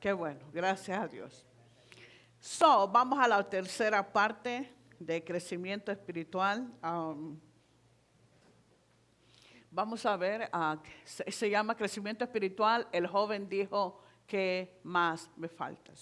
Qué bueno, gracias a Dios. Vamos a la tercera parte de crecimiento espiritual. Vamos a ver, se llama crecimiento espiritual. El joven dijo, ¿qué más me falta?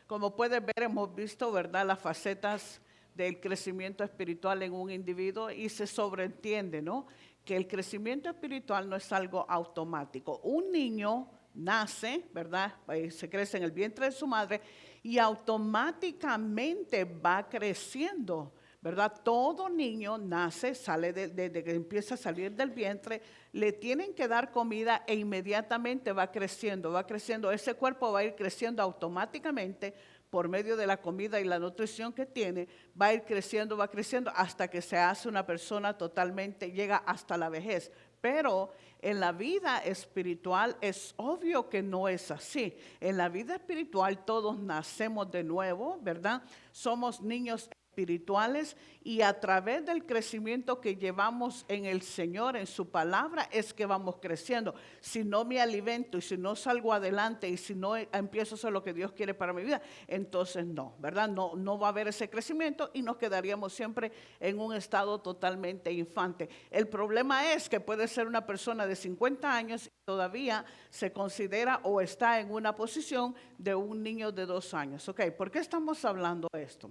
Como puedes ver, hemos visto, ¿verdad?, las facetas del crecimiento espiritual en un individuo y se sobreentiende, ¿no?, que el crecimiento espiritual no es algo automático. Un niño nace, ¿verdad?, se crece en el vientre de su madre y automáticamente va creciendo, ¿verdad? Todo niño nace, sale desde que empieza a salir del vientre, le tienen que dar comida e inmediatamente va creciendo, va creciendo. Ese cuerpo va a ir creciendo automáticamente por medio de la comida y la nutrición que tiene, va a ir creciendo, va creciendo hasta que se hace una persona totalmente, llega hasta la vejez. Pero en la vida espiritual es obvio que no es así. En la vida espiritual todos nacemos de nuevo, ¿verdad? Somos niños espirituales y a través del crecimiento que llevamos en el Señor, en su palabra, es que vamos creciendo. Si no me alimento y si no salgo adelante y si no empiezo a hacer lo que Dios quiere para mi vida, entonces no, ¿verdad? No va a haber ese crecimiento y nos quedaríamos siempre en un estado totalmente infante. El problema es que puede ser una persona de 50 años y todavía se considera o está en una posición de un niño de 2 años. Ok, ¿por qué estamos hablando de esto?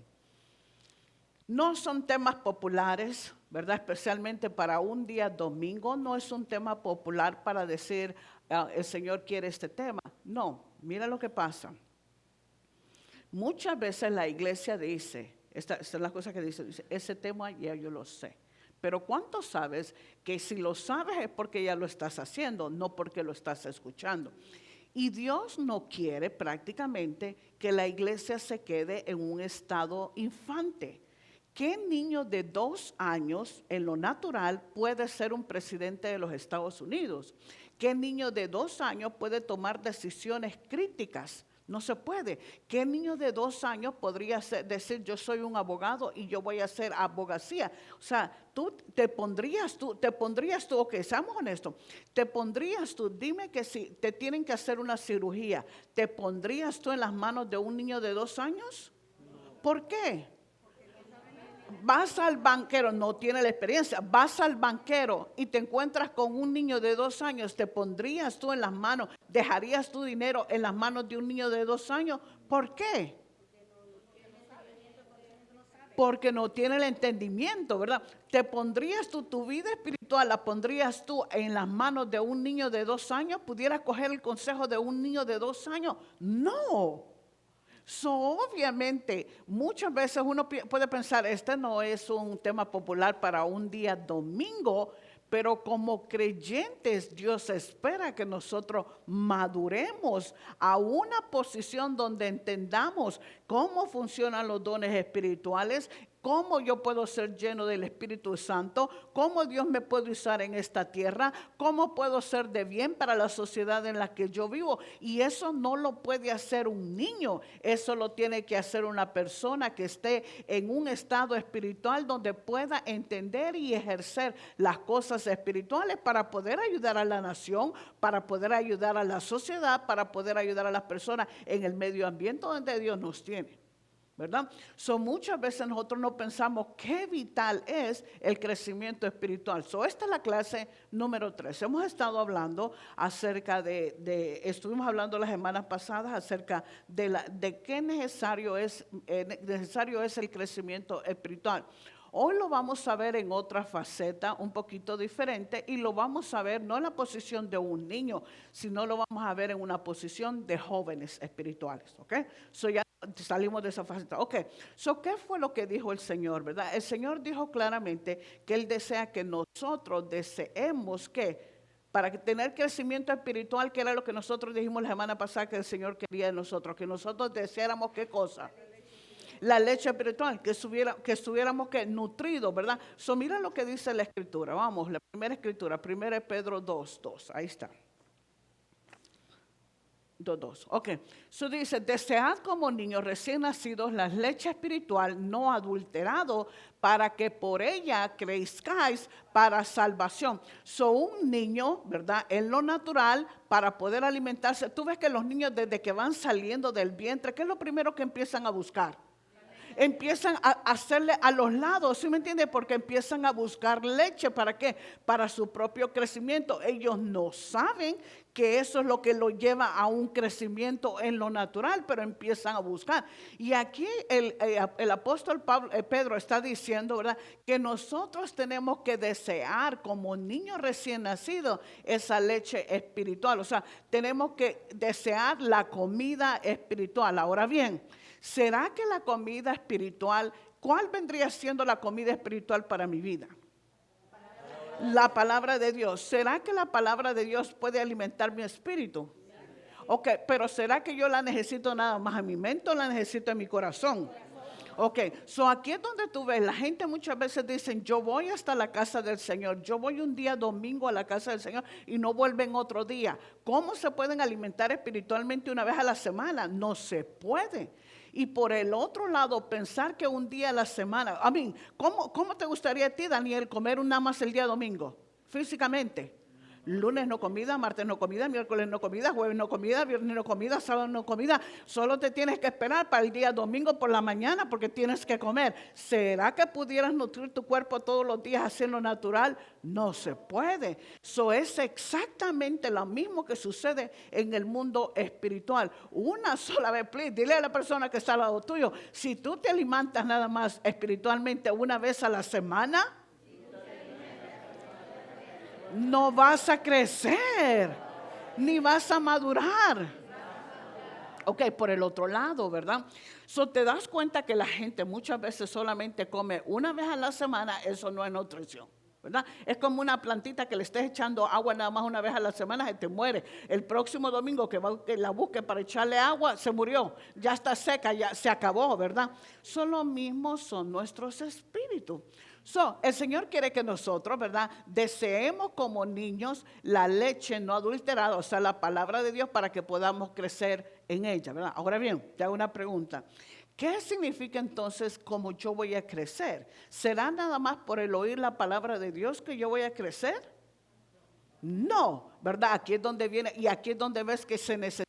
No son temas populares, ¿verdad? Especialmente para un día domingo, no es un tema popular para decir, el Señor quiere este tema. No, mira lo que pasa. Muchas veces la iglesia dice, esta es la cosa que dice, ese tema ya yo lo sé. Pero ¿cuánto sabes que si lo sabes es porque ya lo estás haciendo, no porque lo estás escuchando? Y Dios no quiere prácticamente que la iglesia se quede en un estado infante. ¿Qué niño de 2 años en lo natural puede ser un presidente de los Estados Unidos? ¿Qué niño de 2 años puede tomar decisiones críticas? No se puede. ¿Qué niño de 2 años podría decir yo soy un abogado y yo voy a hacer abogacía? O sea, te pondrías tú, ok, seamos honestos, te pondrías tú, dime que si te tienen que hacer una cirugía, ¿te pondrías tú en las manos de un niño de 2 años? ¿Por qué? Vas al banquero, no tiene la experiencia, vas al banquero y te encuentras con un niño de 2 años, ¿te pondrías tú en las manos, dejarías tu dinero en las manos de un niño de 2 años? ¿Por qué? Porque no tiene el entendimiento, ¿verdad? ¿Te pondrías tú, tu vida espiritual, la pondrías tú en las manos de un niño de 2 años? ¿Pudieras coger el consejo de un niño de 2 años? No. Obviamente, muchas veces uno puede pensar, este no es un tema popular para un día domingo, pero como creyentes Dios espera que nosotros maduremos a una posición donde entendamos cómo funcionan los dones espirituales, cómo yo puedo ser lleno del Espíritu Santo, cómo Dios me puede usar en esta tierra, cómo puedo ser de bien para la sociedad en la que yo vivo. Y eso no lo puede hacer un niño, eso lo tiene que hacer una persona que esté en un estado espiritual donde pueda entender y ejercer las cosas espirituales para poder ayudar a la nación, para poder ayudar a la sociedad, para poder ayudar a las personas en el medio ambiente donde Dios nos tiene. ¿Verdad? Muchas veces nosotros no pensamos qué vital es el crecimiento espiritual. Esta es la clase número 3. Hemos estado hablando acerca estuvimos hablando las semanas pasadas acerca de qué necesario es el crecimiento espiritual. Hoy lo vamos a ver en otra faceta un poquito diferente y lo vamos a ver no en la posición de un niño, sino lo vamos a ver en una posición de jóvenes espirituales, ¿ok? Ya salimos de esa faceta. Ok, ¿qué fue lo que dijo el Señor, verdad? El Señor dijo claramente que Él desea que nosotros deseemos que para tener crecimiento espiritual, que era lo que nosotros dijimos la semana pasada que el Señor quería de nosotros, que nosotros deseáramos qué cosa. La leche espiritual, que estuviéramos que nutridos, ¿verdad? Mira lo que dice la escritura. Vamos, la primera escritura, 1 Pedro 2:2, ahí está. 2:2. Ok. Eso dice, desead como niños recién nacidos la leche espiritual no adulterado para que por ella crezcáis para salvación. Un niño, ¿verdad? En lo natural, para poder alimentarse. Tú ves que los niños desde que van saliendo del vientre, ¿qué es lo primero que empiezan a buscar? Empiezan a hacerle a los lados, ¿sí me entiende? Porque empiezan a buscar leche, ¿para qué? Para su propio crecimiento. Ellos no saben que eso es lo que lo lleva a un crecimiento en lo natural, pero empiezan a buscar. Y aquí el apóstol Pedro está diciendo, ¿verdad? Que nosotros tenemos que desear como niños recién nacidos esa leche espiritual. O sea, tenemos que desear la comida espiritual. Ahora bien, ¿será que la comida espiritual, cuál vendría siendo la comida espiritual para mi vida? La palabra de Dios. ¿Será que la palabra de Dios puede alimentar mi espíritu? Ok, pero ¿será que yo la necesito nada más en mi mente o la necesito en mi corazón? Ok, aquí es donde tú ves, la gente muchas veces dicen, yo voy hasta la casa del Señor, yo voy un día domingo a la casa del Señor y no vuelven otro día. ¿Cómo se pueden alimentar espiritualmente una vez a la semana? No se puede. Y por el otro lado, pensar que un día a la semana, ¿cómo te gustaría a ti, Daniel, comer nada más el día domingo, físicamente? Lunes no comida, martes no comida, miércoles no comida, jueves no comida, viernes no comida, sábado no comida. Solo te tienes que esperar para el día domingo por la mañana porque tienes que comer. ¿Será que pudieras nutrir tu cuerpo todos los días haciendo natural? No se puede. Eso es exactamente lo mismo que sucede en el mundo espiritual. Una sola vez, please, dile a la persona que está al lado tuyo, si tú te alimentas nada más espiritualmente una vez a la semana, no vas a crecer, ni vas a madurar. Ok, por el otro lado, ¿verdad? Te das cuenta que la gente muchas veces solamente come una vez a la semana, eso no es nutrición, ¿verdad? Es como una plantita que le estés echando agua nada más una vez a la semana, se te muere. El próximo domingo que la busque para echarle agua, se murió, ya está seca, ya se acabó, ¿verdad? Lo mismo son nuestros espíritus. El Señor quiere que nosotros, ¿verdad? Deseemos como niños la leche no adulterada, o sea, la palabra de Dios para que podamos crecer en ella, ¿verdad? Ahora bien, te hago una pregunta. ¿Qué significa entonces cómo yo voy a crecer? ¿Será nada más por el oír la palabra de Dios que yo voy a crecer? No, ¿verdad? Aquí es donde viene y aquí es donde ves que se necesita.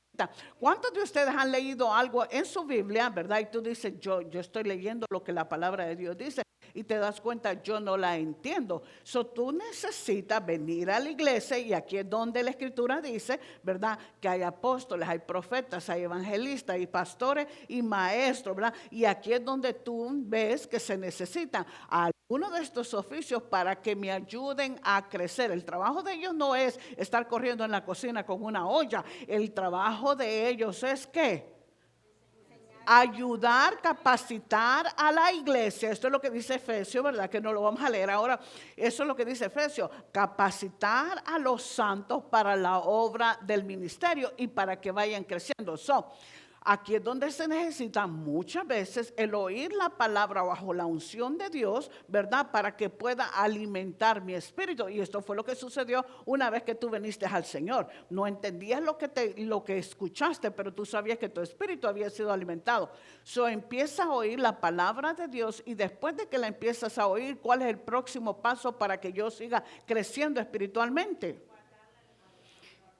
¿Cuántos de ustedes han leído algo en su Biblia, verdad? Y tú dices, yo estoy leyendo lo que la palabra de Dios dice. Y te das cuenta, yo no la entiendo. Tú necesitas venir a la iglesia y aquí es donde la escritura dice, ¿verdad? Que hay apóstoles, hay profetas, hay evangelistas, hay pastores y maestros, ¿verdad? Y aquí es donde tú ves que se necesitan algunos de estos oficios para que me ayuden a crecer. El trabajo de ellos no es estar corriendo en la cocina con una olla. El trabajo de ellos es ¿qué? Ayudar, capacitar a la iglesia. Esto es lo que dice Efesios, ¿verdad? Que no lo vamos a leer ahora. Eso es lo que dice Efesios. Capacitar a los santos para la obra del ministerio y para que vayan creciendo. Aquí es donde se necesita muchas veces el oír la palabra bajo la unción de Dios, ¿verdad? Para que pueda alimentar mi espíritu. Y esto fue lo que sucedió una vez que tú viniste al Señor. No entendías lo que escuchaste, pero tú sabías que tu espíritu había sido alimentado. Empiezas a oír la palabra de Dios y después de que la empiezas a oír, ¿cuál es el próximo paso para que yo siga creciendo espiritualmente?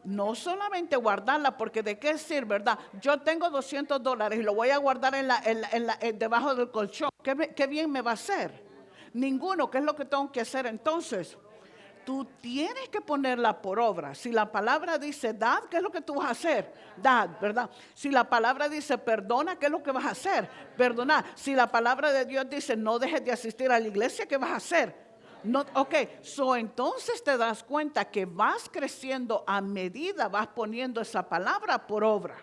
No solamente guardarla, porque de qué sirve, ¿verdad? Yo tengo $200 y lo voy a guardar debajo del colchón. ¿Qué bien me va a hacer? Ninguno. ¿Qué es lo que tengo que hacer entonces? Tú tienes que ponerla por obra. Si la palabra dice dad, ¿qué es lo que tú vas a hacer? Dad, ¿verdad? Si la palabra dice perdona, ¿qué es lo que vas a hacer? Perdonar. Si la palabra de Dios dice no dejes de asistir a la iglesia, ¿qué vas a hacer? No, entonces te das cuenta que vas creciendo a medida vas poniendo esa palabra por obra.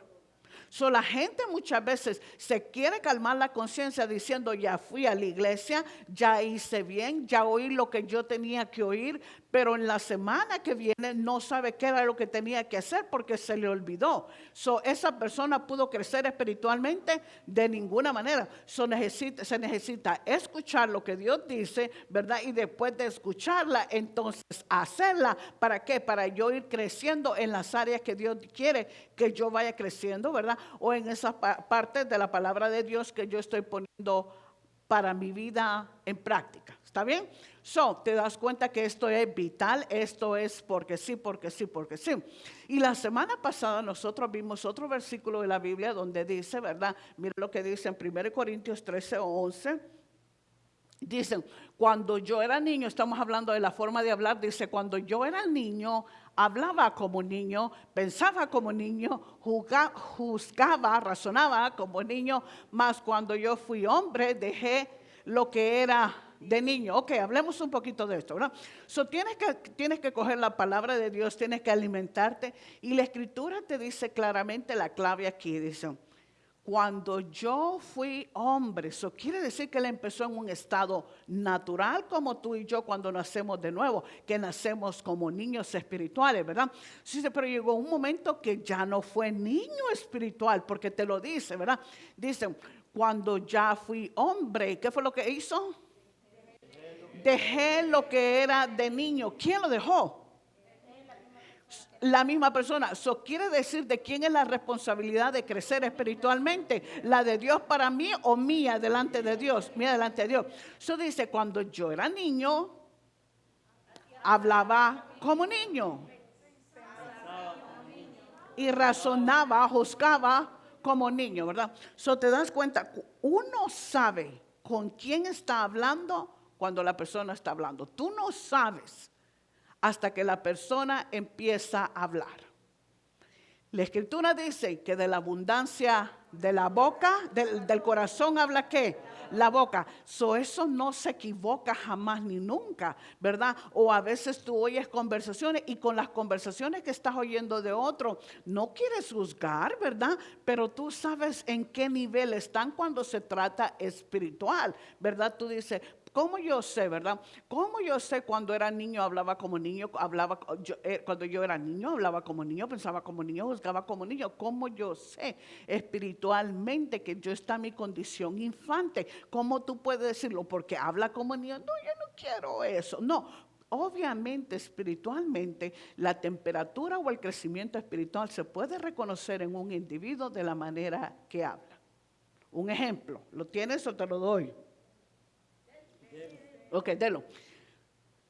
So, la gente muchas veces se quiere calmar la conciencia diciendo, ya fui a la iglesia, ya hice bien, ya oí lo que yo tenía que oír, pero en la semana que viene no sabe qué era lo que tenía que hacer porque se le olvidó. So, esa persona pudo crecer espiritualmente de ninguna manera. So, se necesita escuchar lo que Dios dice, ¿verdad? Y después de escucharla, entonces hacerla. ¿Para qué? Para yo ir creciendo en las áreas que Dios quiere que yo vaya creciendo, ¿verdad? O en esas partes de la palabra de Dios que yo estoy poniendo para mi vida en práctica. ¿Está bien? So, te das cuenta que esto es vital, esto es porque sí, porque sí, porque sí. Y la semana pasada nosotros vimos otro versículo de la Biblia donde dice, ¿verdad? Mira lo que dice en 1 Corintios 13:11. Dicen, cuando yo era niño, estamos hablando de la forma de hablar, dice, cuando yo era niño, hablaba como niño, pensaba como niño, juzgaba, razonaba como niño, mas cuando yo fui hombre, dejé lo que era de niño. Ok, hablemos un poquito de esto, ¿verdad? So, tienes que coger la palabra de Dios, tienes que alimentarte, y la Escritura te dice claramente la clave aquí, dice, cuando yo fui hombre, eso quiere decir que él empezó en un estado natural como tú y yo cuando nacemos de nuevo, que nacemos como niños espirituales, ¿verdad? Sí, pero llegó un momento que ya no fue niño espiritual, porque te lo dice, ¿verdad? Dicen, cuando ya fui hombre, ¿qué fue lo que hizo? Dejé lo que era de niño. ¿Quién lo dejó? La misma persona. Eso quiere decir de quién es la responsabilidad de crecer espiritualmente. La de Dios para mí o mía delante de Dios. Mía delante de Dios. Eso dice, cuando yo era niño, hablaba como niño. Y razonaba, juzgaba como niño, ¿verdad? So te das cuenta, uno sabe con quién está hablando cuando la persona está hablando. Tú no sabes hasta que la persona empieza a hablar. La Escritura dice que de la abundancia de la boca, del corazón habla ¿qué? La boca. Eso no se equivoca jamás ni nunca, ¿verdad? O a veces tú oyes conversaciones y con las conversaciones que estás oyendo de otro, no quieres juzgar, ¿verdad? Pero tú sabes en qué nivel están cuando se trata espiritual, ¿verdad? Tú dices, ¿cómo yo sé, verdad? ¿Cómo yo sé cuando era niño hablaba como niño, cuando yo era niño hablaba como niño, pensaba como niño, juzgaba como niño? ¿Cómo yo sé espiritualmente que yo está en mi condición infante? ¿Cómo tú puedes decirlo? Porque habla como niño. No, yo no quiero eso. No. Obviamente, espiritualmente, la temperatura o el crecimiento espiritual se puede reconocer en un individuo de la manera que habla. Un ejemplo, ¿lo tienes o te lo doy? Ok, delo.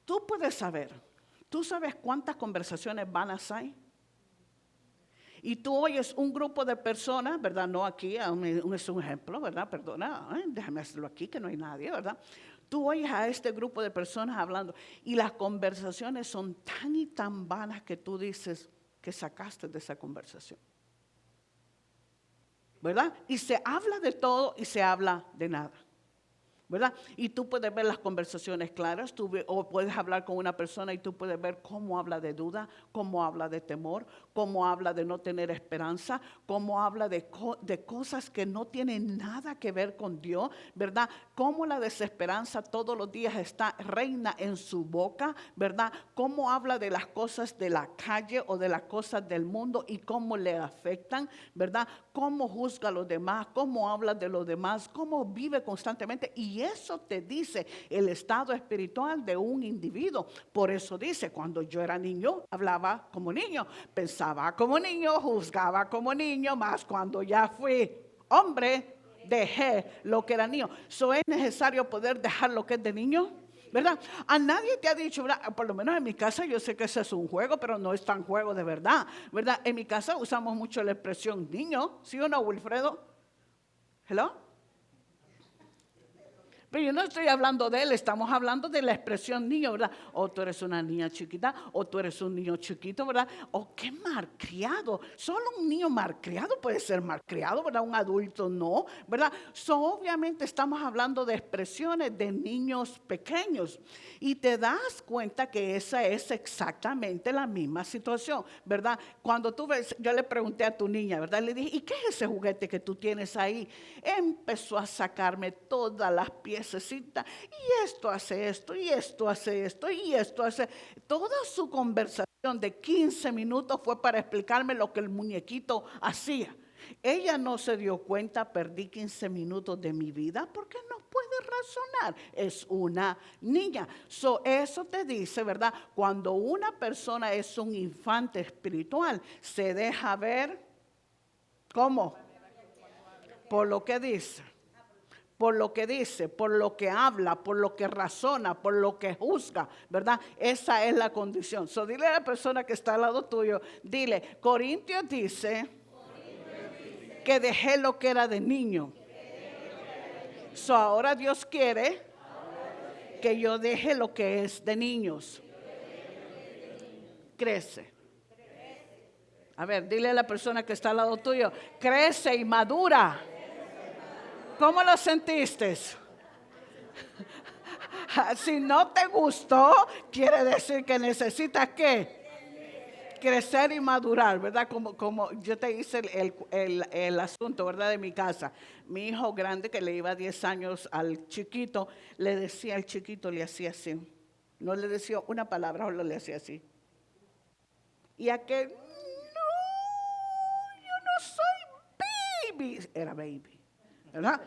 Tú puedes saber, tú sabes cuántas conversaciones vanas hay. Y tú oyes un grupo de personas, ¿verdad? No aquí, es un ejemplo, ¿verdad? Perdona, déjame hacerlo aquí que no hay nadie, ¿verdad? Tú oyes a este grupo de personas hablando y las conversaciones son tan y tan vanas que tú dices que sacaste de esa conversación. ¿Verdad? Y se habla de todo y se habla de nada. ¿Verdad? Y tú puedes ver las conversaciones claras, o puedes hablar con una persona y tú puedes ver cómo habla de duda, cómo habla de temor, cómo habla de no tener esperanza, cómo habla de cosas que no tienen nada que ver con Dios, ¿verdad? Cómo la desesperanza todos los días reina en su boca, ¿verdad? Cómo habla de las cosas de la calle o de las cosas del mundo y cómo le afectan, ¿verdad? Cómo juzga a los demás, cómo habla de los demás, cómo vive constantemente. Y eso te dice el estado espiritual de un individuo. Por eso dice, cuando yo era niño, hablaba como niño, pensaba como niño, juzgaba como niño, más cuando ya fui hombre, dejé lo que era niño. ¿Es necesario poder dejar lo que es de niño? ¿Verdad? A nadie te ha dicho, ¿verdad? Por lo menos en mi casa yo sé que ese es un juego, pero no es tan juego de verdad, ¿verdad? En mi casa usamos mucho la expresión niño, ¿sí o no, Wilfredo? ¿Hello? Pero yo no estoy hablando de él, estamos hablando de la expresión niño, ¿verdad? O tú eres una niña chiquita, o tú eres un niño chiquito, ¿verdad? O qué malcriado. Solo un niño malcriado puede ser malcriado, ¿verdad? Un adulto no, ¿verdad? Obviamente estamos hablando de expresiones de niños pequeños. Y te das cuenta que esa es exactamente la misma situación, ¿verdad? Cuando tú ves, yo le pregunté a tu niña, ¿verdad? Le dije, ¿y qué es ese juguete que tú tienes ahí? Empezó a sacarme todas las piececitas, y esto hace esto, y esto hace esto, y esto hace. Toda su conversación de 15 minutos fue para explicarme lo que el muñequito hacía. Ella no se dio cuenta, perdí 15 minutos de mi vida porque no puede razonar. Es una niña. Eso te dice, ¿verdad? Cuando una persona es un infante espiritual, se deja ver, ¿cómo? Por lo que dice. Por lo que dice, por lo que habla, por lo que razona, por lo que juzga, ¿verdad? Esa es la condición. Dile a la persona que está al lado tuyo, dile, Corintios dice que dejé lo que era de niño. Ahora Dios quiere que yo deje lo que es de niños. Crece. A ver, dile a la persona que está al lado tuyo, crece y madura. ¿Cómo lo sentiste? Si no te gustó, quiere decir que necesitas ¿qué? Crecer y madurar, ¿verdad? Como yo te hice el asunto, ¿verdad? De mi casa. Mi hijo grande, que le iba 10 años al chiquito, le decía al chiquito, le hacía así. No le decía una palabra, solo le hacía así. Y aquel, no, yo no soy baby. Era baby. ¿Verdad?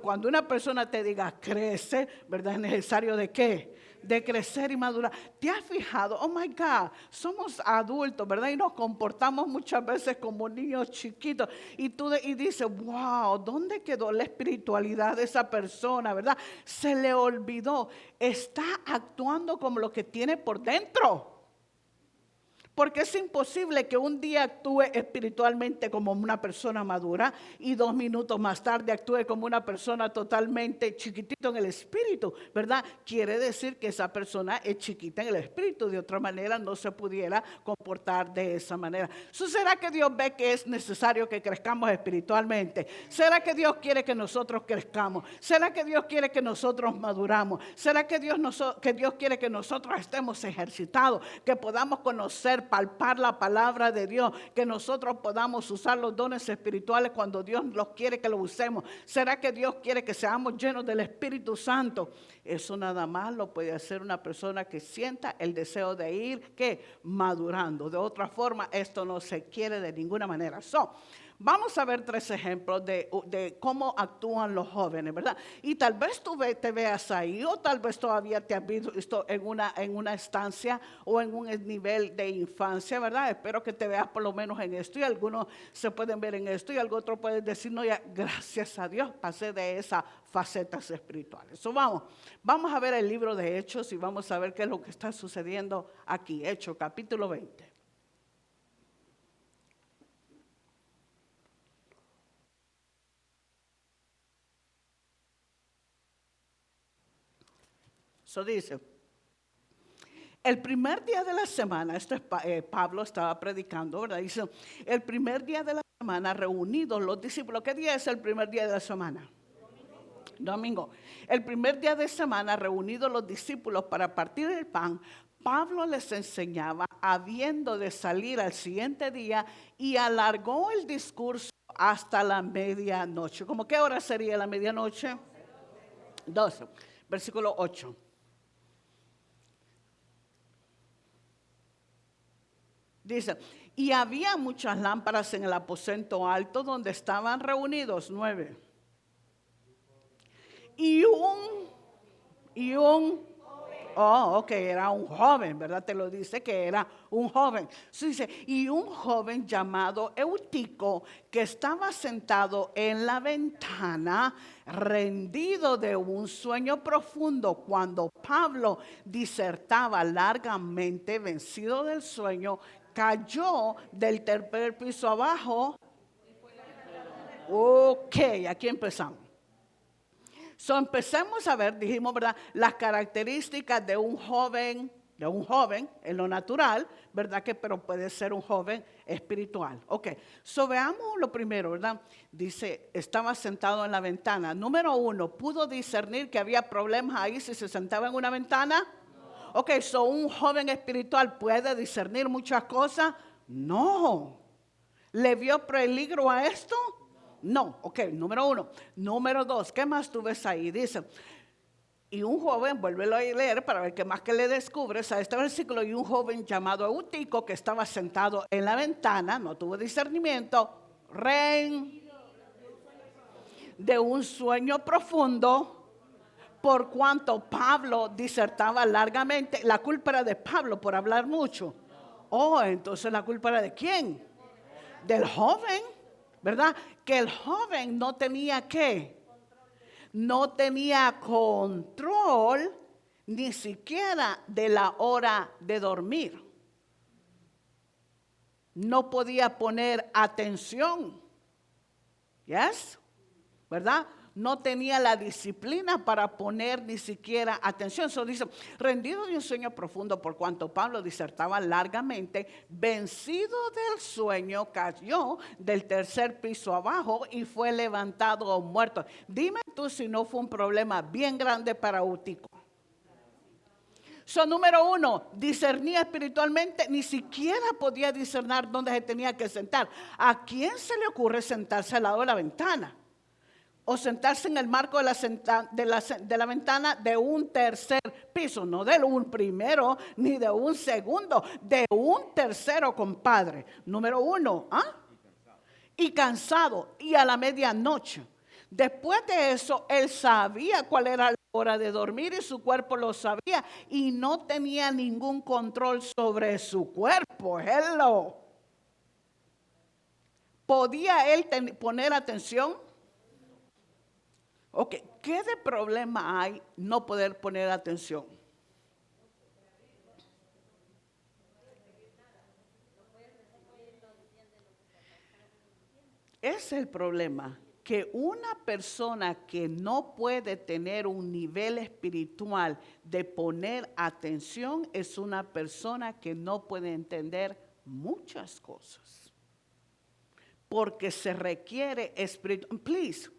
Cuando una persona te diga crece, ¿verdad? Es necesario ¿de qué? De crecer y madurar. ¿Te has fijado? Oh my God, somos adultos, ¿verdad? Y nos comportamos muchas veces como niños chiquitos. Y dices, wow, ¿dónde quedó la espiritualidad de esa persona, verdad? Se le olvidó. Está actuando como lo que tiene por dentro. Porque es imposible que un día actúe espiritualmente como una persona madura y 2 minutos más tarde actúe como una persona totalmente chiquitito en el espíritu, ¿verdad? Quiere decir que esa persona es chiquita en el espíritu. De otra manera no se pudiera comportar de esa manera. ¿Será que Dios ve que es necesario que crezcamos espiritualmente? ¿Será que Dios quiere que nosotros crezcamos? ¿Será que Dios quiere que nosotros maduramos? ¿Será que Dios quiere que nosotros estemos ejercitados? Que podamos conocer, palpar la palabra de Dios, que nosotros podamos usar los dones espirituales cuando Dios los quiere que los usemos. ¿Será que Dios quiere que seamos llenos del Espíritu Santo? Eso nada más lo puede hacer una persona que sienta el deseo de ir, ¿qué? Madurando. De otra forma, esto no se quiere de ninguna manera. Vamos a ver 3 ejemplos de cómo actúan los jóvenes, ¿verdad? Y tal vez tú te veas ahí, o tal vez todavía te has visto en una estancia o en un nivel de infancia, ¿verdad? Espero que te veas por lo menos en esto, y algunos se pueden ver en esto, y algo otro pueden decir, no, ya, gracias a Dios pasé de esas facetas espirituales. Vamos a ver el libro de Hechos y vamos a ver qué es lo que está sucediendo aquí. Hechos, capítulo 20. Dice, el primer día de la semana, esto es Pablo estaba predicando, ¿verdad? Dice, el primer día de la semana reunidos los discípulos. ¿Qué día es el primer día de la semana? Domingo. El primer día de semana reunidos los discípulos para partir el pan, Pablo les enseñaba habiendo de salir al siguiente día, y alargó el discurso hasta la medianoche. ¿Cómo qué hora sería la medianoche? 12, versículo 8. Dice, y había muchas lámparas en el aposento alto donde estaban reunidos 9. Era un joven, ¿verdad? Te lo dice que era un joven. Dice, y un joven llamado Eutico, que estaba sentado en la ventana, rendido de un sueño profundo. Cuando Pablo disertaba largamente, vencido del sueño, cayó del tercer piso abajo. Ok, aquí empezamos. So, empecemos a ver, dijimos, ¿verdad? Las características de un joven en lo natural, ¿verdad? Pero puede ser un joven espiritual. Ok, so veamos lo primero, ¿verdad? Dice, estaba sentado en la ventana. Número 1, ¿pudo discernir que había problemas ahí si se sentaba en una ventana? No. Ok, so un joven espiritual puede discernir muchas cosas. No. ¿Le vio peligro a esto? No. Ok, número 1. Número 2, ¿qué más tú ves ahí? Dice, y un joven, vuélvelo a leer para ver qué más que le descubres a este versículo, y un joven llamado Eutico que estaba sentado en la ventana, no tuvo discernimiento, de un sueño profundo, por cuanto Pablo disertaba largamente. La culpa era de Pablo por hablar mucho. Oh, entonces la culpa era de quién? Del joven, ¿verdad? Que el joven no tenía ¿qué? No tenía control ni siquiera de la hora de dormir. No podía poner atención. ¿Yes? ¿Verdad? No tenía la disciplina para poner ni siquiera atención. Eso dice, rendido de un sueño profundo, por cuanto Pablo disertaba largamente, vencido del sueño, cayó del tercer piso abajo y fue levantado muerto. Dime tú si no fue un problema bien grande para Eutico. So, número 1, discernía espiritualmente, ni siquiera podía discernir dónde se tenía que sentar. ¿A quién se le ocurre sentarse al lado de la ventana? O sentarse en el marco de la ventana de un tercer piso, no de un primero ni de un segundo, de un tercero, compadre. Número 1, ¿ah? Y cansado, y a la medianoche. Después de eso, él sabía cuál era la hora de dormir y su cuerpo lo sabía y no tenía ningún control sobre su cuerpo. Hello. ¿Podía él poner atención? Ok, ¿qué de problema hay no poder poner atención? Es el problema, que una persona que no puede tener un nivel espiritual de poner atención es una persona que no puede entender muchas cosas. Porque se requiere espíritu. Please.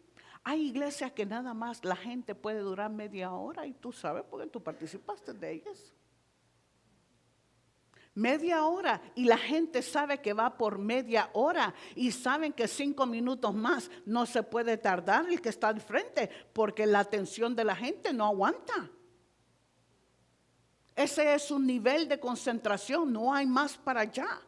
Hay iglesias que nada más la gente puede durar media hora y tú sabes porque tú participaste de ellas. Media hora y la gente sabe que va por media hora y saben que 5 minutos más no se puede tardar el que está al frente porque la atención de la gente no aguanta. Ese es un nivel de concentración, no hay más para allá.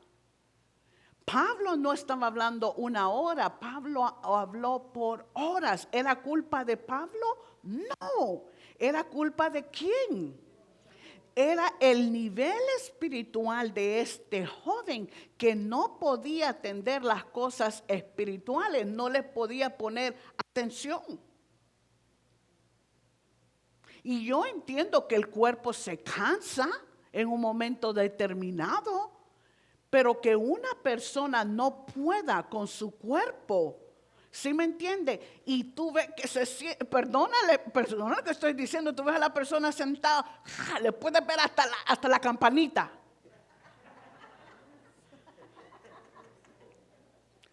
Pablo no estaba hablando una hora, Pablo habló por horas. ¿Era culpa de Pablo? No. ¿Era culpa de quién? Era el nivel espiritual de este joven que no podía atender las cosas espirituales, no les podía poner atención. Y yo entiendo que el cuerpo se cansa en un momento determinado. Pero que una persona no pueda con su cuerpo, ¿sí me entiende? Y tú ves que perdónale que estoy diciendo, tú ves a la persona sentada, le puedes ver hasta la campanita.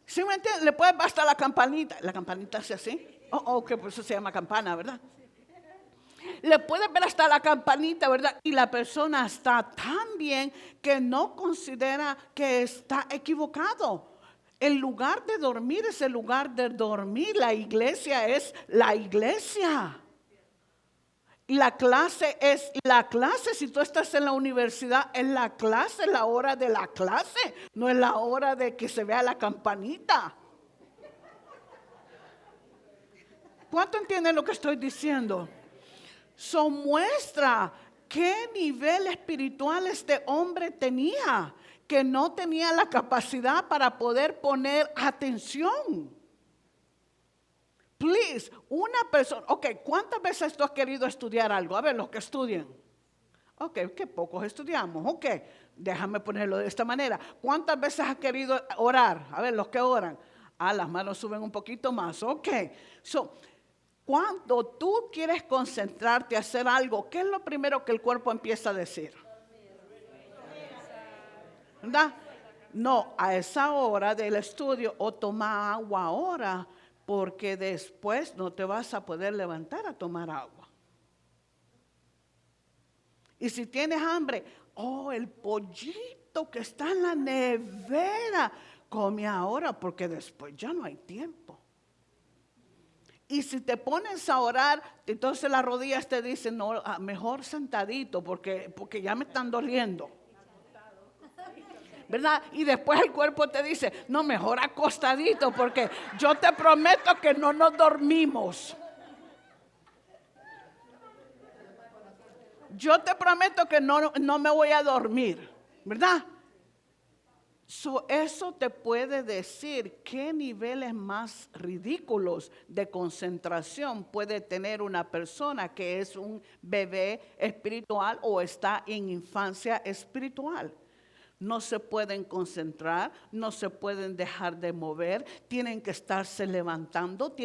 ¿Sí me entiende? Le puedes ver hasta la campanita hace así. Que por eso se llama campana, ¿verdad? Le puedes ver hasta la campanita, ¿verdad? Y la persona está tan bien que no considera que está equivocado. El lugar de dormir es el lugar de dormir. La iglesia es la iglesia. La clase es la clase. Si tú estás en la universidad, es la clase, la hora de la clase. No es la hora de que se vea la campanita. ¿Cuánto entienden lo que estoy diciendo? Muestra qué nivel espiritual este hombre tenía, que no tenía la capacidad para poder poner atención. Please, una persona, ¿cuántas veces tú has querido estudiar algo? A ver, los que estudian. Que pocos estudiamos. Déjame ponerlo de esta manera. ¿Cuántas veces has querido orar? A ver, los que oran. Las manos suben un poquito más. Cuando tú quieres concentrarte a hacer algo, ¿qué es lo primero que el cuerpo empieza a decir? ¿Verdad? No, a esa hora del estudio o toma agua ahora, porque después no te vas a poder levantar a tomar agua. Y si tienes hambre, el pollito que está en la nevera, come ahora porque después ya no hay tiempo. Y si te pones a orar, entonces las rodillas te dicen, no, mejor sentadito porque ya me están doliendo. ¿Verdad? Y después el cuerpo te dice, no, mejor acostadito porque yo te prometo que no nos dormimos. Yo te prometo que no me voy a dormir, ¿verdad? Eso te puede decir qué niveles más ridículos de concentración puede tener una persona que es un bebé espiritual o está en infancia espiritual. No se pueden concentrar, no se pueden dejar de mover, tienen que estarse levantando,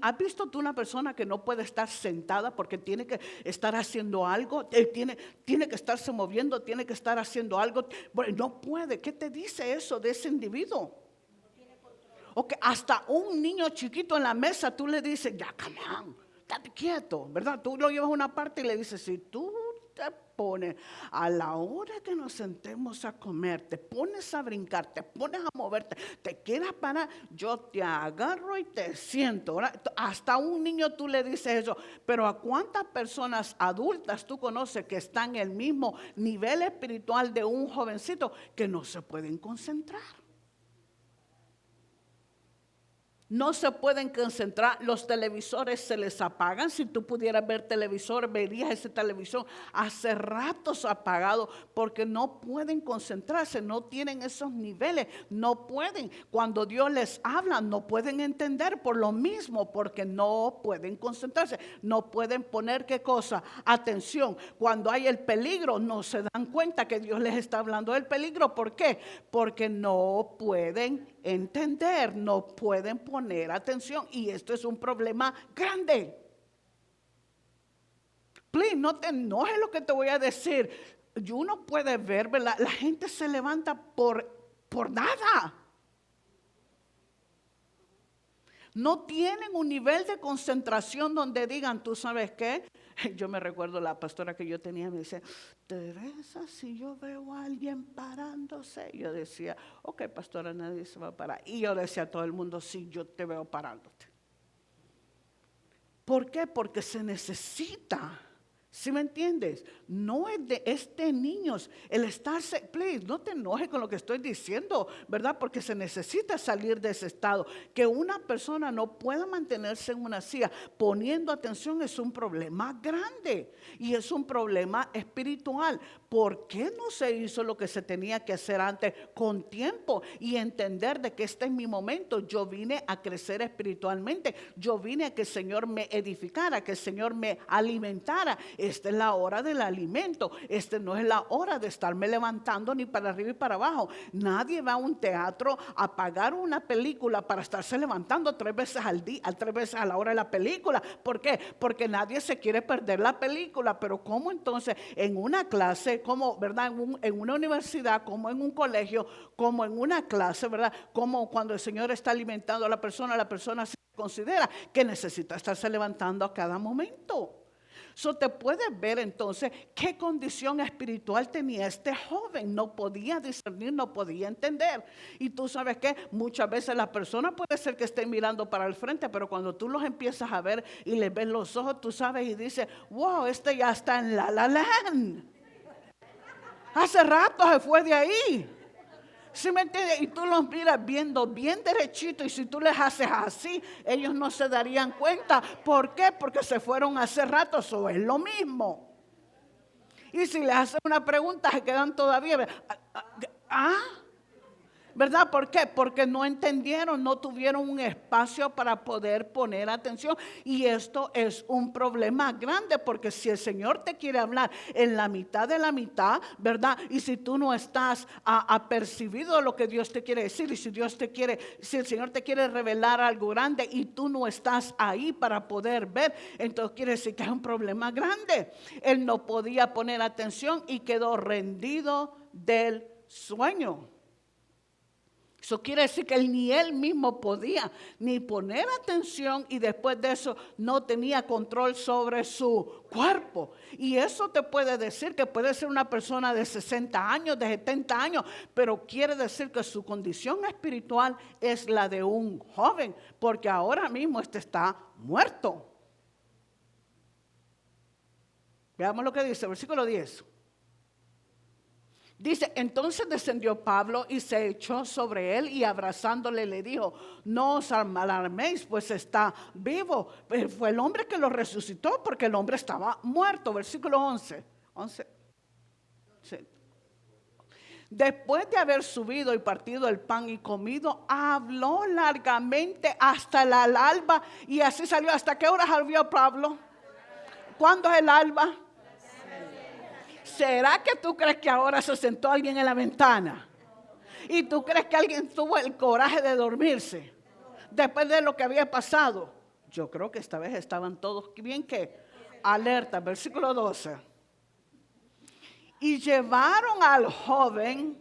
¿has visto tú una persona que no puede estar sentada porque tiene que estar haciendo algo? Tiene que estarse moviendo, tiene que estar haciendo algo. Bueno, no puede. ¿Qué te dice eso de ese individuo? O que hasta un niño chiquito en la mesa tú le dices, ya, come on, estate quieto, ¿verdad? Tú lo llevas a una parte y le dices, si tú te pones a la hora que nos sentemos a comer, te pones a brincar, te pones a moverte, te quieras parar, yo te agarro y te siento, ¿verdad? Hasta un niño tú le dices eso, pero ¿a cuántas personas adultas tú conoces que están en el mismo nivel espiritual de un jovencito que no se pueden concentrar? No se pueden concentrar, los televisores se les apagan. Si tú pudieras ver televisor, verías ese televisor hace ratos apagado porque no pueden concentrarse, no tienen esos niveles, no pueden. Cuando Dios les habla, no pueden entender por lo mismo, porque no pueden concentrarse, no pueden poner ¿qué cosa? Atención. Cuando hay el peligro, no se dan cuenta que Dios les está hablando del peligro. ¿Por qué? Porque no pueden entender, no pueden poner atención, y esto es un problema grande. Please, no te enojes lo que te voy a decir. Uno puede ver, ¿verdad? La gente se levanta por nada. No tienen un nivel de concentración donde digan, ¿tú sabes qué? Yo me recuerdo la pastora que yo tenía, me dice, Teresa, si yo veo a alguien parándose, yo decía, ok, pastora, nadie se va a parar. Y yo decía a todo el mundo, sí, yo te veo parándote. ¿Por qué? Porque se necesita. ¿Sí me entiendes? No es de niños el estarse, please, no te enojes con lo que estoy diciendo, ¿verdad? Porque se necesita salir de ese estado. Que una persona no pueda mantenerse en una silla poniendo atención es un problema grande y es un problema espiritual. ¿Por qué no se hizo lo que se tenía que hacer antes con tiempo y entender de que este es mi momento? Yo vine a crecer espiritualmente, yo vine a que el Señor me edificara, que el Señor me alimentara. Esta es la hora del alimento. Esta no es la hora de estarme levantando ni para arriba y para abajo. Nadie va a un teatro a pagar una película para estarse levantando 3 veces al día, 3 veces a la hora de la película. ¿Por qué? Porque nadie se quiere perder la película. Pero ¿cómo entonces en una clase, como, verdad, en una universidad, como en un colegio, como en una clase, verdad, como cuando el Señor está alimentando a la persona se considera que necesita estarse levantando a cada momento? Te puedes ver entonces qué condición espiritual tenía este joven. No podía discernir, no podía entender. Y tú sabes que muchas veces la persona puede ser que esté mirando para el frente, pero cuando tú los empiezas a ver y les ves los ojos, tú sabes y dices, wow, este ya está en La La Land. Hace rato se fue de ahí. ¿Sí me entiendes? Y tú los miras viendo bien derechito, y si tú les haces así, ellos no se darían cuenta. ¿Por qué? Porque se fueron hace rato, eso es lo mismo. Y si les haces una pregunta, se quedan todavía. ¿verdad? ¿Por qué? Porque no entendieron, no tuvieron un espacio para poder poner atención. Y esto es un problema grande, porque si el Señor te quiere hablar en la mitad de la mitad, ¿verdad? Y si tú no estás apercibido lo que Dios te quiere decir, y si el Señor te quiere revelar algo grande y tú no estás ahí para poder ver, entonces quiere decir que es un problema grande. Él no podía poner atención y quedó rendido del sueño. Eso quiere decir que ni él mismo podía ni poner atención, y después de eso no tenía control sobre su cuerpo. Y eso te puede decir que puede ser una persona de 60 años, de 70 años, pero quiere decir que su condición espiritual es la de un joven, porque ahora mismo está muerto. Veamos lo que dice, versículo 10. Dice, entonces descendió Pablo y se echó sobre él y abrazándole le dijo, no os alarméis, pues está vivo. Pero fue el hombre que lo resucitó, porque el hombre estaba muerto. Versículo 11. Sí. Después de haber subido y partido el pan y comido, habló largamente hasta el alba, y así salió. ¿Hasta qué hora salió Pablo? ¿Cuándo es el alba? ¿Será que tú crees que ahora se sentó alguien en la ventana? ¿Y tú crees que alguien tuvo el coraje de dormirse después de lo que había pasado? Yo creo que esta vez estaban todos bien que alerta. Versículo 12. Y llevaron al joven.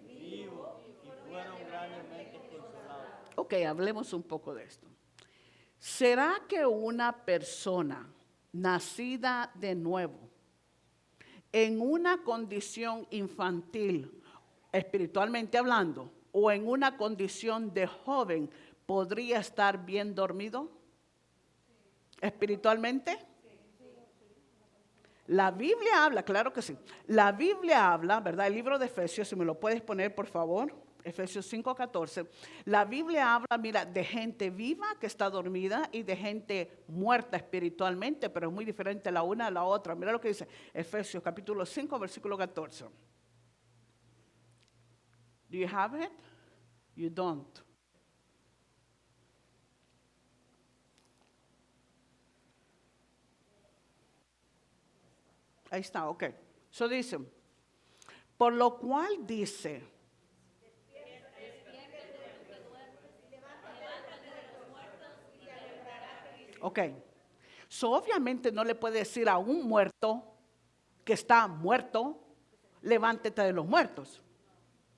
Ok, hablemos un poco de esto. ¿Será que una persona nacida de nuevo en una condición infantil, espiritualmente hablando, o en una condición de joven, podría estar bien dormido espiritualmente? La Biblia habla, claro que sí. La Biblia habla, ¿verdad? El libro de Efesios, si me lo puedes poner por favor, Efesios 5:14. La Biblia habla, mira, de gente viva que está dormida y de gente muerta espiritualmente, pero es muy diferente la una a la otra. Mira lo que dice Efesios capítulo 5, versículo 14. Do you have it? You don't. Ahí está, ok. Eso dice, por lo cual dice, ok, so obviamente no le puede decir a un muerto que está muerto, levántate de los muertos,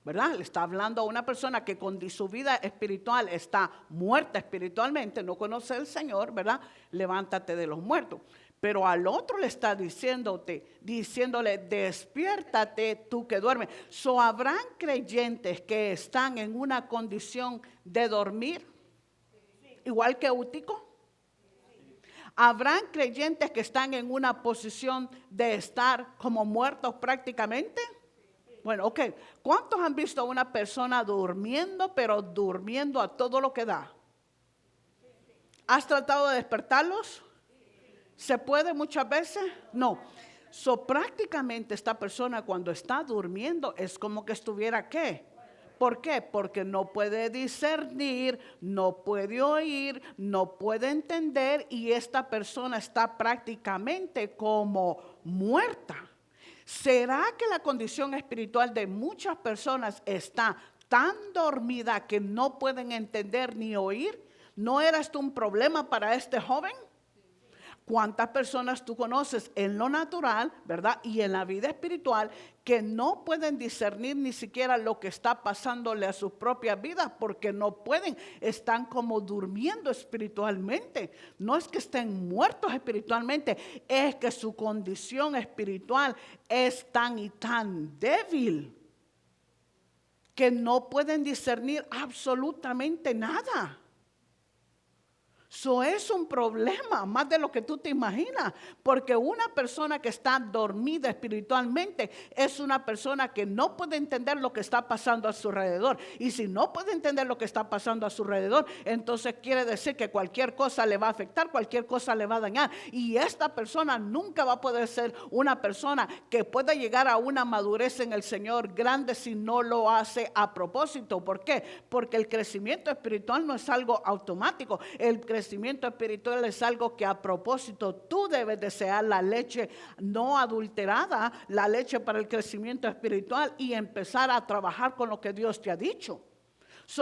¿verdad? Le está hablando a una persona que con su vida espiritual está muerta espiritualmente, no conoce al Señor, ¿verdad? Levántate de los muertos. Pero al otro le está diciéndole, despiértate tú que duermes. So, ¿habrán creyentes que están en una condición de dormir? Igual que Útico. ¿Habrán creyentes que están en una posición de estar como muertos prácticamente? Bueno, ok. ¿Cuántos han visto a una persona durmiendo, pero durmiendo a todo lo que da? ¿Has tratado de despertarlos? ¿Se puede muchas veces? No. So, prácticamente esta persona cuando está durmiendo es como que estuviera ¿qué? ¿Por qué? Porque no puede discernir, no puede oír, no puede entender, y esta persona está prácticamente como muerta. ¿Será que la condición espiritual de muchas personas está tan dormida que no pueden entender ni oír? ¿No era esto un problema para este joven? ¿Cuántas personas tú conoces en lo natural, verdad, y en la vida espiritual, que no pueden discernir ni siquiera lo que está pasándole a sus propias vidas, porque no pueden, están como durmiendo espiritualmente? No es que estén muertos espiritualmente, es que su condición espiritual es tan y tan débil que no pueden discernir absolutamente nada. Eso es un problema más de lo que tú te imaginas, porque una persona que está dormida espiritualmente es una persona que no puede entender lo que está pasando a su alrededor. Y si no puede entender lo que está pasando a su alrededor, entonces quiere decir que cualquier cosa le va a afectar, cualquier cosa le va a dañar. Y esta persona nunca va a poder ser una persona que pueda llegar a una madurez en el Señor grande si no lo hace a propósito. ¿Por qué? Porque el crecimiento espiritual no es algo automático. El crecimiento espiritual es algo que a propósito tú debes desear la leche no adulterada, la leche para el crecimiento espiritual y empezar a trabajar con lo que Dios te ha dicho.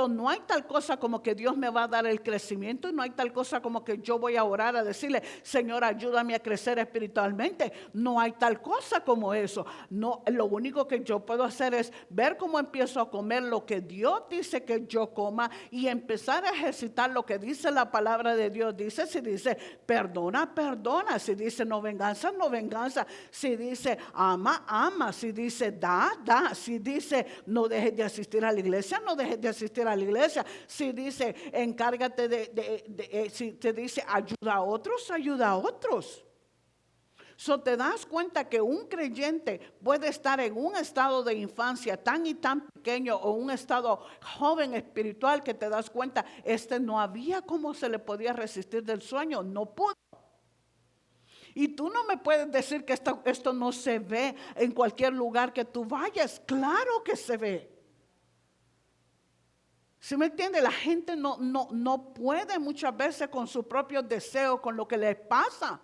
No hay tal cosa como que Dios me va a dar el crecimiento y no hay tal cosa como que yo voy a orar a decirle, Señor, ayúdame a crecer espiritualmente. No hay tal cosa como eso. No, lo único que yo puedo hacer es ver cómo empiezo a comer lo que Dios dice que yo coma y empezar a ejercitar lo que dice la palabra de Dios. Dice, si dice perdona, perdona. Si dice no venganza, no venganza. Si dice ama, ama. Si dice da, da. Si dice no dejes de asistir a la iglesia, no dejes de asistir a la iglesia. Si dice encárgate si te dice ayuda a otros, ayuda a otros. Te das cuenta que un creyente puede estar en un estado de infancia tan y tan pequeño o un estado joven espiritual que te das cuenta, no había cómo se le podía resistir del sueño, no pudo. Y tú no me puedes decir que esto no se ve en cualquier lugar que tú vayas. Claro que se ve. ¿Sí me entiende? La gente no puede muchas veces con sus propios deseos, con lo que les pasa.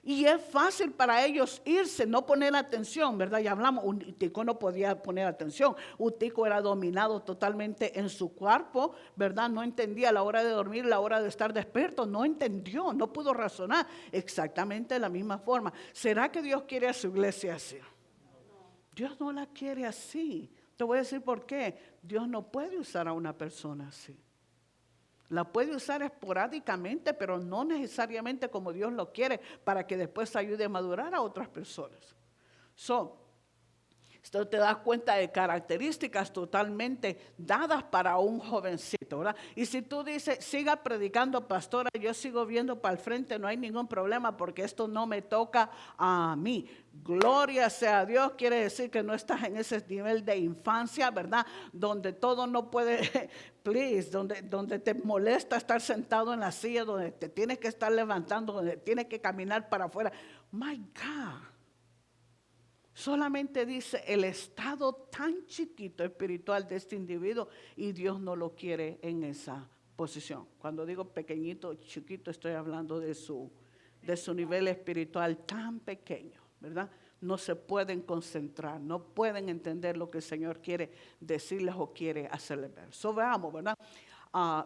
Y es fácil para ellos irse, no poner atención, ¿verdad? Ya hablamos, Utico no podía poner atención. Utico era dominado totalmente en su cuerpo, ¿verdad? No entendía la hora de dormir, la hora de estar despierto. No entendió, no pudo razonar exactamente de la misma forma. ¿Será que Dios quiere a su iglesia así? Dios no la quiere así. Te voy a decir por qué. Dios no puede usar a una persona así. La puede usar esporádicamente, pero no necesariamente como Dios lo quiere, para que después ayude a madurar a otras personas. Esto te das cuenta de características totalmente dadas para un jovencito, ¿verdad? Y si tú dices, siga predicando, pastora, yo sigo viendo para el frente, no hay ningún problema porque esto no me toca a mí. Gloria sea a Dios, quiere decir que no estás en ese nivel de infancia, ¿verdad? Donde todo no puede, please, donde te molesta estar sentado en la silla, donde te tienes que estar levantando, donde tienes que caminar para afuera. My God. Solamente dice el estado tan chiquito espiritual de este individuo y Dios no lo quiere en esa posición. Cuando digo pequeñito, chiquito, estoy hablando de su nivel espiritual tan pequeño, ¿verdad? No se pueden concentrar, no pueden entender lo que el Señor quiere decirles o quiere hacerles ver. Veamos, ¿verdad?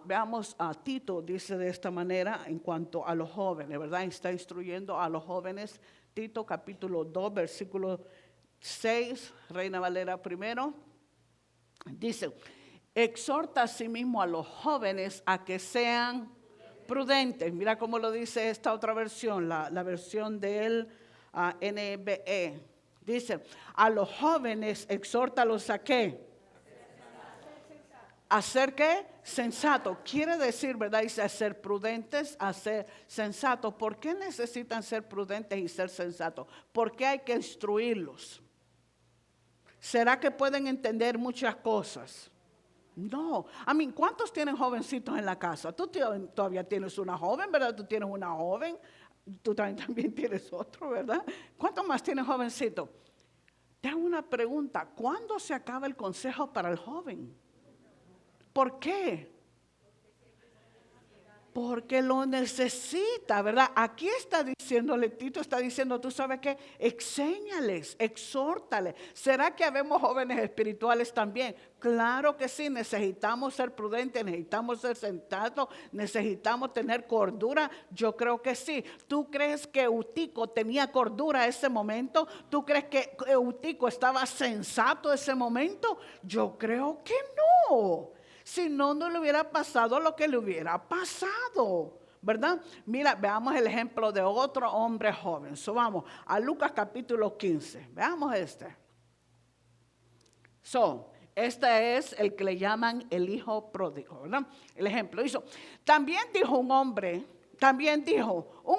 Veamos a Tito, dice de esta manera en cuanto a los jóvenes, ¿verdad? Está instruyendo a los jóvenes. Tito capítulo 2, versículo 6, Reina Valera primero, dice, exhorta a sí mismo a los jóvenes a que sean prudentes. Mira cómo lo dice esta otra versión, la versión del NBE. Dice, a los jóvenes exhórtalos a qué. ¿Hacer qué? Sensato. Quiere decir, ¿verdad? Dice a ser prudentes, a ser sensatos. ¿Por qué necesitan ser prudentes y ser sensatos? ¿Por qué hay que instruirlos? ¿Será que pueden entender muchas cosas? No. ¿Cuántos tienen jovencitos en la casa? Tú todavía tienes una joven, ¿verdad? Tú tienes una joven. Tú también tienes otro, ¿verdad? ¿Cuántos más tienes jovencito? Te hago una pregunta. ¿Cuándo se acaba el consejo para el joven? ¿Por qué? Porque lo necesita, ¿verdad? Aquí está diciéndole, Tito está diciendo, ¿tú sabes qué? Enséñales, exhórtales. ¿Será que habemos jóvenes espirituales también? Claro que sí, necesitamos ser prudentes, necesitamos ser sensatos, necesitamos tener cordura. Yo creo que sí. ¿Tú crees que Eutico tenía cordura ese momento? ¿Tú crees que Eutico estaba sensato ese momento? Yo creo que no. Si no, no le hubiera pasado lo que le hubiera pasado, ¿verdad? Mira, veamos el ejemplo de otro hombre joven. Vamos a Lucas capítulo 15. Veamos este. Este es el que le llaman el hijo pródigo, ¿verdad? El ejemplo hizo. También dijo un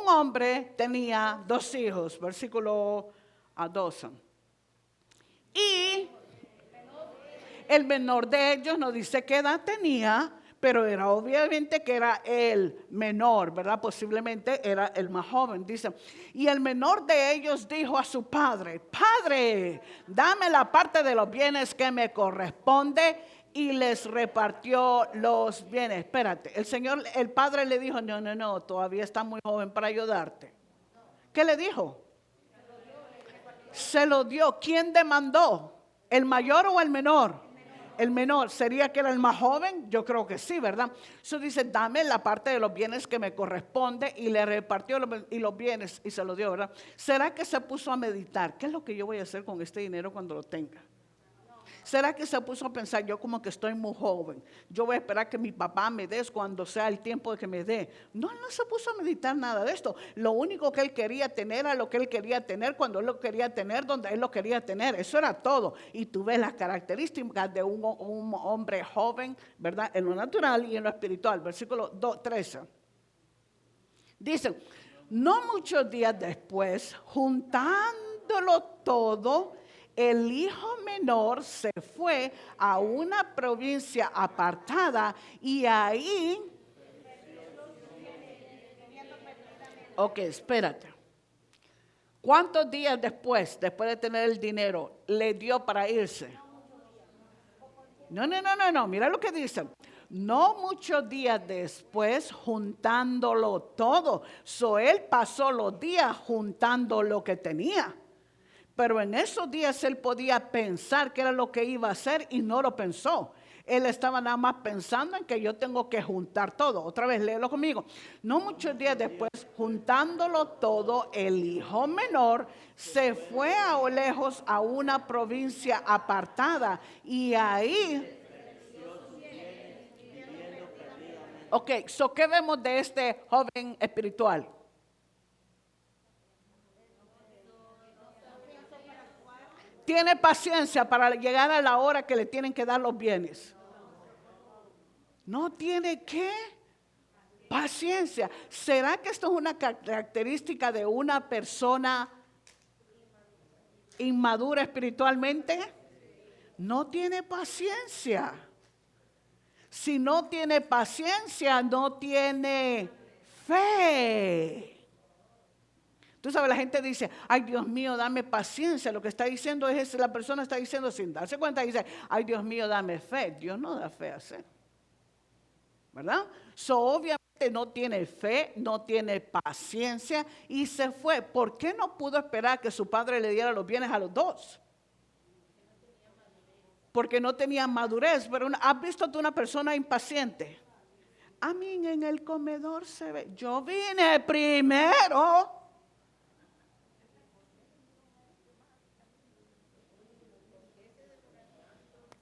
hombre tenía 2 hijos, versículo 12. Y el menor de ellos no dice qué edad tenía, pero era obviamente que era el menor, ¿verdad? Posiblemente era el más joven, dice. Y el menor de ellos dijo a su padre: Padre, dame la parte de los bienes que me corresponde. Y les repartió los bienes. Espérate, el padre le dijo: no, todavía está muy joven para ayudarte. ¿Qué le dijo? Se lo dio. ¿Quién demandó? ¿El mayor o el menor? El menor. ¿Sería que era el más joven? Yo creo que sí, ¿verdad? Eso dice: dame la parte de los bienes que me corresponde. Y le repartió los bienes y se los dio, ¿verdad? ¿Será que se puso a meditar? ¿Qué es lo que yo voy a hacer con este dinero cuando lo tenga? ¿Será que se puso a pensar: yo como que estoy muy joven, yo voy a esperar que mi papá me dé cuando sea el tiempo de que me dé? No se puso a meditar nada de esto. Lo único que él quería tener era lo que él quería tener, cuando él lo quería tener, donde él lo quería tener. Eso era todo. Y tú ves las características de un hombre joven, ¿verdad? En lo natural y en lo espiritual. Versículo 13. Dice: no muchos días después, juntándolo todo, el hijo menor se fue a una provincia apartada y ahí... Ok, espérate. ¿Cuántos días después de tener el dinero, le dio para irse? No, mira lo que dice. No muchos días después, juntándolo todo. Él pasó los días juntando lo que tenía. Pero en esos días él podía pensar qué era lo que iba a hacer y no lo pensó. Él estaba nada más pensando en que yo tengo que juntar todo. Otra vez, léelo conmigo. No muchos días después, juntándolo todo, el hijo menor se fue a lo lejos a una provincia apartada y ahí... Ok, ¿qué vemos de este joven espiritual? Tiene paciencia para llegar a la hora que le tienen que dar los bienes. No tiene ¿qué? Paciencia. ¿Será que esto es una característica de una persona inmadura espiritualmente? No tiene paciencia. Si no tiene paciencia, no tiene fe. Tú sabes, la gente dice: ay, Dios mío, dame paciencia. Lo que está diciendo es, la persona está diciendo sin darse cuenta, dice: ay, Dios mío, dame fe. Dios no da fe a hacer, ¿verdad? Obviamente no tiene fe, no tiene paciencia y se fue. ¿Por qué no pudo esperar que su padre le diera los bienes a los dos? Porque no tenía madurez. Pero ¿has visto tú una persona impaciente? A mí en el comedor se ve. Yo vine primero.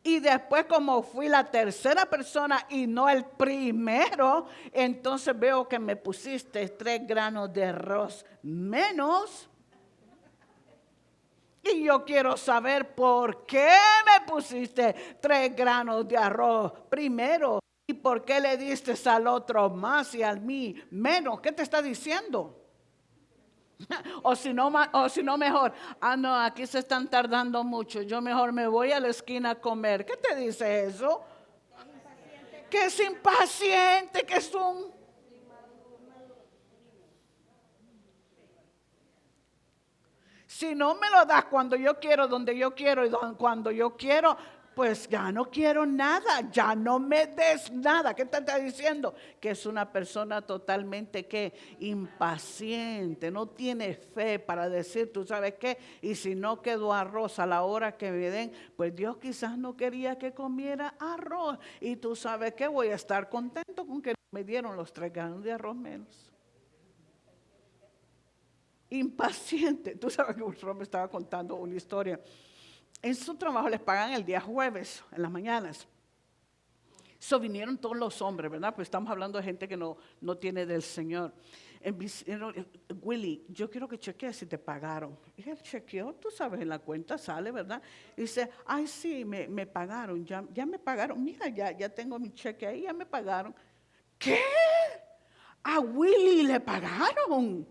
Y después, como fui la tercera persona y no el primero, entonces veo que me pusiste 3 granos de arroz menos. Y yo quiero saber por qué me pusiste 3 granos de arroz primero. ¿Y por qué le diste al otro más y al mí menos? ¿Qué te está diciendo? O si no mejor, no, aquí se están tardando mucho, yo mejor me voy a la esquina a comer. ¿Qué te dice eso? Que es impaciente, que es un... Si no me lo das cuando yo quiero, donde yo quiero y cuando yo quiero, pues ya no quiero nada, ya no me des nada. ¿Qué te está diciendo? Que es una persona totalmente impaciente, no tiene fe para decir: tú sabes qué, y si no quedó arroz a la hora que me den, pues Dios quizás no quería que comiera arroz. Y tú sabes qué, voy a estar contento con que me dieron los 3 granos de arroz menos. Impaciente. Tú sabes que un me estaba contando una historia. En su trabajo les pagan el día jueves, en las mañanas. Vinieron todos los hombres, ¿verdad? Pues estamos hablando de gente que no tiene del Señor. Willy, yo quiero que chequees si te pagaron. Y él chequeó, tú sabes, en la cuenta sale, ¿verdad? Y dice, ay, sí, me pagaron, ya me pagaron. Mira, ya tengo mi cheque ahí, ya me pagaron. ¿Qué? A Willy le pagaron.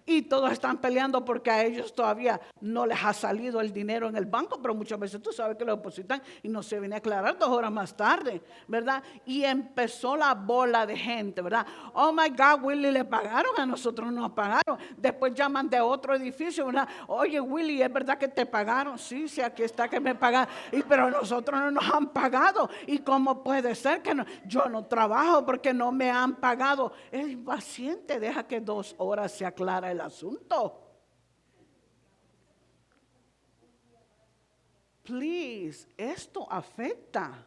Y todos están peleando porque a ellos todavía no les ha salido el dinero en el banco, pero muchas veces tú sabes que lo depositan y no se viene a aclarar 2 horas más tarde, ¿verdad? Y empezó la bola de gente, ¿verdad? Oh my God, Willy le pagaron, a nosotros no nos pagaron. Después llaman de otro edificio, ¿verdad? Oye, Willy, ¿es verdad que te pagaron? Sí, aquí está que me pagaron. Pero a nosotros no nos han pagado. ¿Y cómo puede ser que no? Yo no trabajo porque no me han pagado? Es impaciente, deja que 2 horas se aclare el asunto. Please, esto afecta.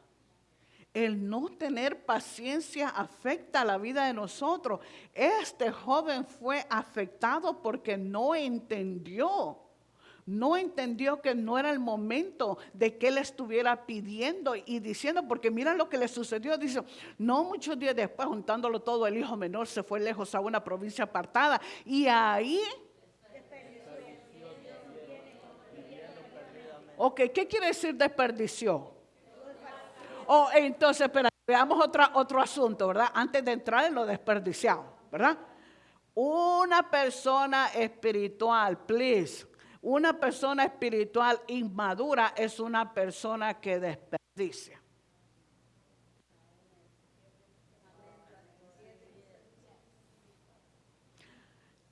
El no tener paciencia afecta la vida de nosotros. Este joven fue afectado porque no entendió. No entendió que no era el momento de que él estuviera pidiendo y diciendo, porque mira lo que le sucedió. Dice, no muchos días después, juntándolo todo, el hijo menor se fue lejos a una provincia apartada. Y ahí, ok, ¿qué quiere decir desperdició? Oh, entonces, espera, veamos otro asunto, ¿verdad? Antes de entrar en lo desperdiciado, ¿verdad? Una persona espiritual, please. Una persona espiritual inmadura es una persona que desperdicia.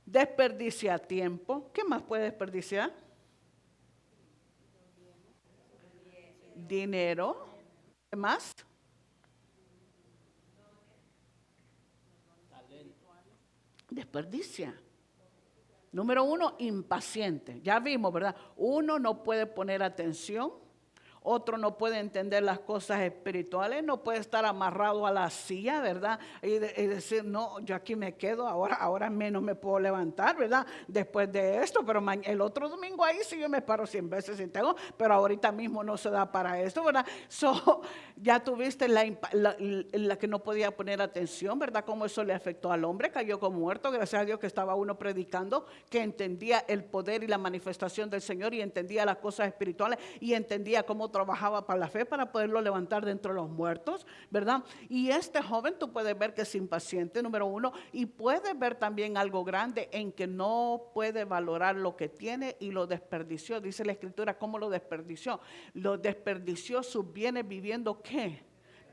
Desperdicia tiempo. ¿Qué más puede desperdiciar? Dinero. ¿Qué más? Desperdicia. Número 1, impaciente. Ya vimos, ¿verdad? Uno no puede poner atención. Otro no puede entender las cosas espirituales, no puede estar amarrado a la silla, ¿verdad? Y decir, no, yo aquí me quedo, ahora menos me puedo levantar, ¿verdad? Después de esto, pero el otro domingo ahí sí yo me paro 100 veces si tengo, pero ahorita mismo no se da para esto, ¿verdad? Ya tuviste la que no podía poner atención, ¿verdad? Cómo eso le afectó al hombre, cayó como muerto, gracias a Dios que estaba uno predicando, que entendía el poder y la manifestación del Señor y entendía las cosas espirituales y entendía cómo trabajaba para la fe para poderlo levantar dentro de los muertos, ¿verdad? Y este joven tú puedes ver que es impaciente, número 1, y puedes ver también algo grande en que no puede valorar lo que tiene y lo desperdició. Dice la Escritura, ¿cómo lo desperdició? Lo desperdició sus bienes viviendo, ¿qué?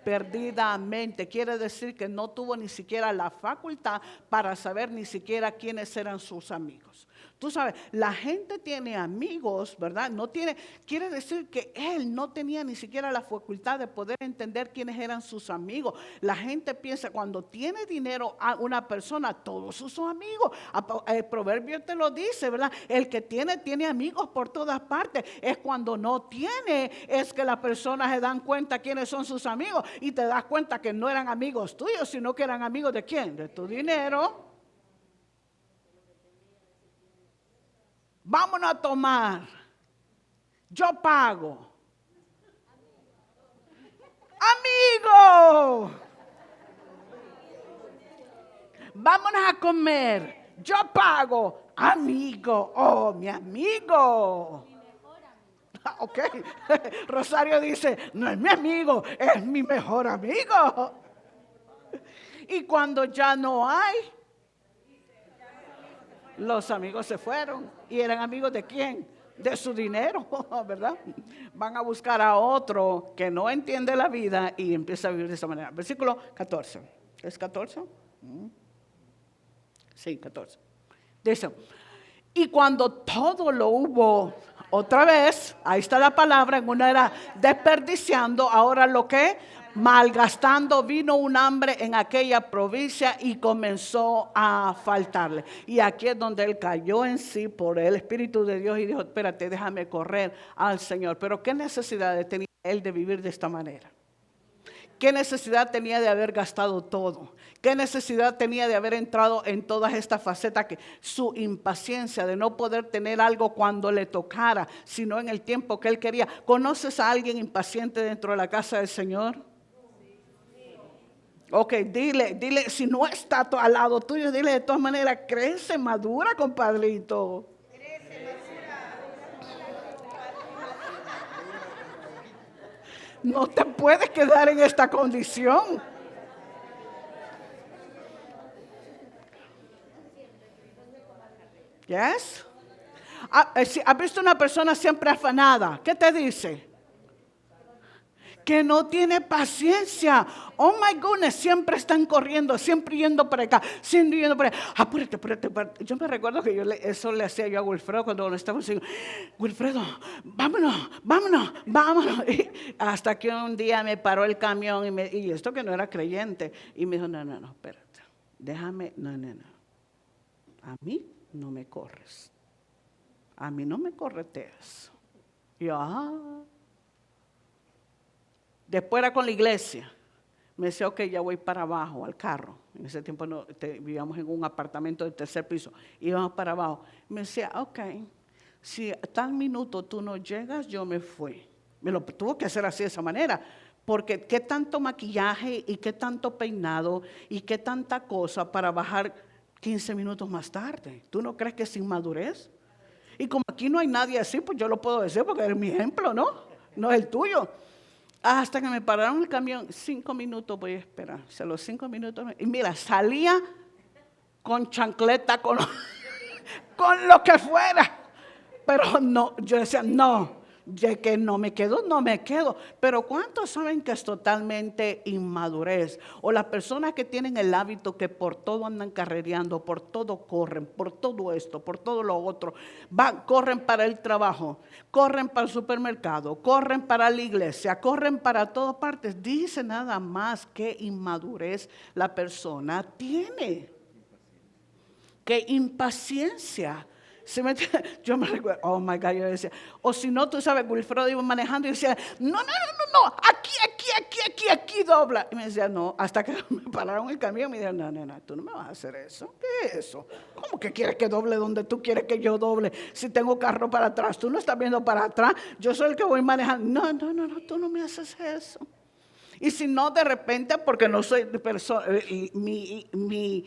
Perdidamente. Quiere decir que no tuvo ni siquiera la facultad para saber ni siquiera quiénes eran sus amigos. Tú sabes, la gente tiene amigos, ¿verdad? Quiere decir que él no tenía ni siquiera la facultad de poder entender quiénes eran sus amigos. La gente piensa, cuando tiene dinero a una persona, todos sus amigos. El proverbio te lo dice, ¿verdad? El que tiene amigos por todas partes. Es cuando no tiene, es que las personas se dan cuenta quiénes son sus amigos. Y te das cuenta que no eran amigos tuyos, sino que eran amigos ¿de quién? De tu dinero. Vámonos a tomar. Yo pago. Amigo. Vámonos a comer. Yo pago. Amigo. Oh, mi amigo. Ok. Rosario dice, no es mi amigo, es mi mejor amigo. Y cuando ya no hay, los amigos se fueron. ¿Y eran amigos de quién? De su dinero, ¿verdad? Van a buscar a otro que no entiende la vida y empieza a vivir de esa manera. Versículo 14. ¿Es 14? Sí, 14. Dice, y cuando todo lo hubo otra vez, ahí está la palabra, en una era desperdiciando, ahora lo que malgastando, vino un hambre en aquella provincia y comenzó a faltarle. Y aquí es donde él cayó en sí por el Espíritu de Dios y dijo, espérate, déjame correr al Señor. Pero ¿qué necesidad tenía él de vivir de esta manera? ¿Qué necesidad tenía de haber gastado todo? ¿Qué necesidad tenía de haber entrado en todas estas facetas? Que su impaciencia de no poder tener algo cuando le tocara, sino en el tiempo que él quería. ¿Conoces a alguien impaciente dentro de la casa del Señor? Ok, dile, si no está al lado tuyo, dile de todas maneras, crece, madura, compadrito. No te puedes quedar en esta condición. Yes. ¿Has visto una persona siempre afanada? ¿Qué te dice? Que no tiene paciencia. Oh my goodness, siempre están corriendo, siempre yendo para acá, siempre yendo para allá. Apúrate, apúrate. Yo me recuerdo que eso le hacía yo a Wilfredo cuando lo estaba diciendo. Wilfredo, vámonos. Y hasta que un día me paró el camión y esto que no era creyente. Y me dijo, no, espérate. Déjame, no. A mí no me corres. A mí no me correteas. Y yo, Después era con la iglesia. Me decía, ok, ya voy para abajo al carro. En ese tiempo vivíamos en un apartamento de tercer piso. Íbamos para abajo. Me decía, ok, si a tal minuto tú no llegas, yo me fui. Me lo tuvo que hacer así de esa manera. Porque qué tanto maquillaje y qué tanto peinado y qué tanta cosa para bajar 15 minutos más tarde. ¿Tú no crees que es inmadurez? Y como aquí no hay nadie así, pues yo lo puedo decir porque es mi ejemplo, ¿no? No es el tuyo. Hasta que me pararon el camión, 5 minutos voy a esperar. O sea, los 5 minutos. Y mira, salía con chancleta, con lo que fuera. Pero no, yo decía, no, de que no me quedo. Pero ¿cuántos saben que es totalmente inmadurez? O las personas que tienen el hábito que por todo andan carrereando, por todo corren, por todo esto, por todo lo otro. Corren para el trabajo, corren para el supermercado, corren para la iglesia, corren para todas partes. Dice nada más qué inmadurez la persona tiene. Qué impaciencia. Yo me recuerdo, oh my God, yo decía, o si no, tú sabes, Wilfredo iba manejando y decía, no, aquí dobla. Y me decía, no, hasta que me pararon el camión, me dijeron, no, tú no me vas a hacer eso. ¿Qué es eso? ¿Cómo que quieres que doble donde tú quieres que yo doble? Si tengo carro para atrás, tú no estás viendo para atrás, yo soy el que voy manejando. No, tú no me haces eso. Y si no, de repente, porque no soy de persona, mi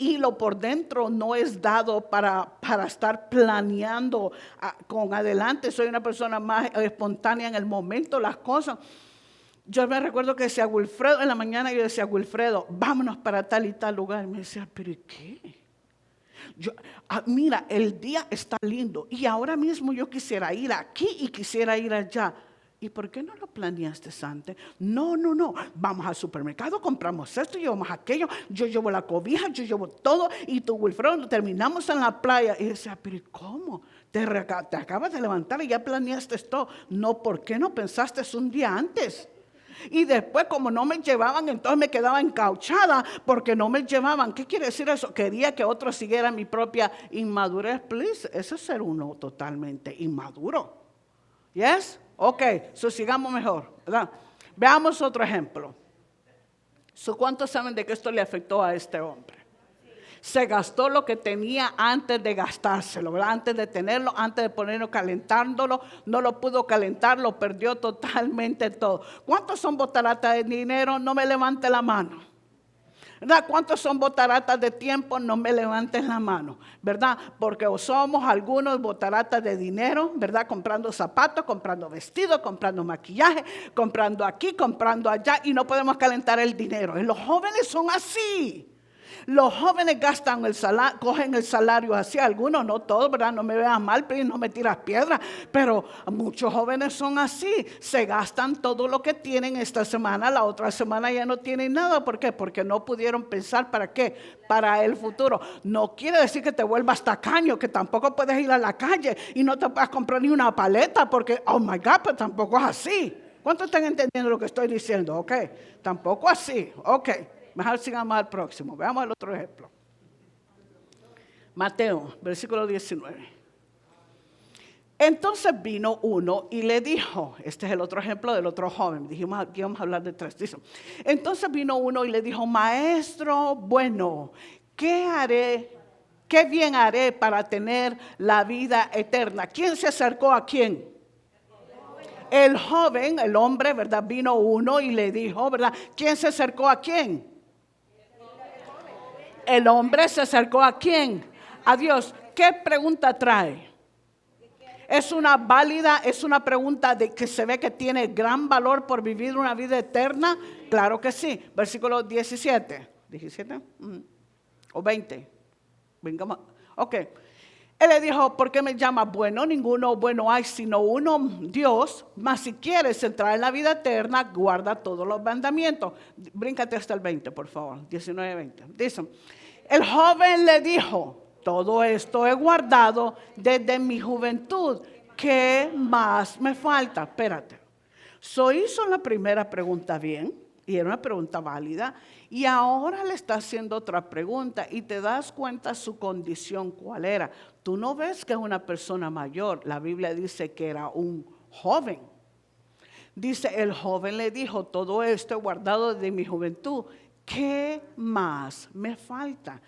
hilo por dentro no es dado para estar planeando con adelante. Soy una persona más espontánea en el momento, las cosas. Yo me recuerdo que decía Wilfredo, en la mañana yo decía, Wilfredo, vámonos para tal y tal lugar. Y me decía, ¿pero qué? Mira, el día está lindo y ahora mismo yo quisiera ir aquí y quisiera ir allá. ¿Y por qué no lo planeaste antes? No. Vamos al supermercado, compramos esto, llevamos aquello. Yo llevo la cobija, yo llevo todo. Y tú, Wilfredo, terminamos en la playa. Y decía, pero ¿cómo? Te acabas de levantar y ya planeaste esto. No, ¿por qué no pensaste un día antes? Y después, como no me llevaban, entonces me quedaba encauchada porque no me llevaban. ¿Qué quiere decir eso? Quería que otro siguiera mi propia inmadurez. Please, eso es ser uno totalmente inmaduro. ¿Yes? Ok, sigamos mejor, ¿verdad? Veamos otro ejemplo. ¿Cuántos saben de que esto le afectó a este hombre? Se gastó lo que tenía antes de gastárselo, ¿verdad? Antes de tenerlo, antes de ponerlo calentándolo, no lo pudo calentar, lo perdió totalmente todo. ¿Cuántos son botaratas de dinero? No me levante la mano. ¿Verdad? ¿Cuántos son botaratas de tiempo? No me levantes la mano, ¿verdad? Porque o somos algunos botaratas de dinero, ¿verdad? Comprando zapatos, comprando vestidos, comprando maquillaje, comprando aquí, comprando allá y no podemos calentar el dinero. Y los jóvenes son así. Los jóvenes gastan cogen el salario así, algunos, no todos, ¿verdad? No me veas mal, pero no me tiras piedras, pero muchos jóvenes son así, se gastan todo lo que tienen esta semana, la otra semana ya no tienen nada. ¿Por qué? Porque no pudieron pensar para qué, para el futuro. No quiere decir que te vuelvas tacaño, que tampoco puedes ir a la calle y no te puedas comprar ni una paleta, porque, oh my God, pues tampoco es así. ¿Cuántos están entendiendo lo que estoy diciendo? Ok, tampoco así, ok. Mejor sigamos al próximo. Veamos el otro ejemplo. Mateo, versículo 19. Entonces vino uno y le dijo, este es el otro ejemplo del otro joven. Dijimos que íbamos a hablar de 3. Dice, entonces vino uno y le dijo, maestro bueno, ¿qué bien haré para tener la vida eterna? ¿Quién se acercó a quién? El joven, el hombre, ¿verdad? Vino uno y le dijo, ¿verdad? ¿Quién se acercó a quién? El hombre se acercó ¿a quién? A Dios. ¿Qué pregunta trae? Es una válida, es una pregunta de que se ve que tiene gran valor por vivir una vida eterna. Claro que sí. Versículo 17. ¿17? O 20. Vengamos. Ok. Él le dijo, ¿por qué me llamas bueno? Ninguno bueno hay sino uno, Dios. Mas si quieres entrar en la vida eterna, guarda todos los mandamientos. Bríncate hasta el 20, por favor. 19, 20. Dice, el joven le dijo, todo esto he guardado desde mi juventud. ¿Qué más me falta? Espérate. Hizo la primera pregunta bien, y era una pregunta válida, y ahora le está haciendo otra pregunta, y te das cuenta su condición cuál era. Tú no ves que es una persona mayor, la Biblia dice que era un joven. Dice, el joven le dijo, todo esto he guardado desde mi juventud. ¿Qué más me falta?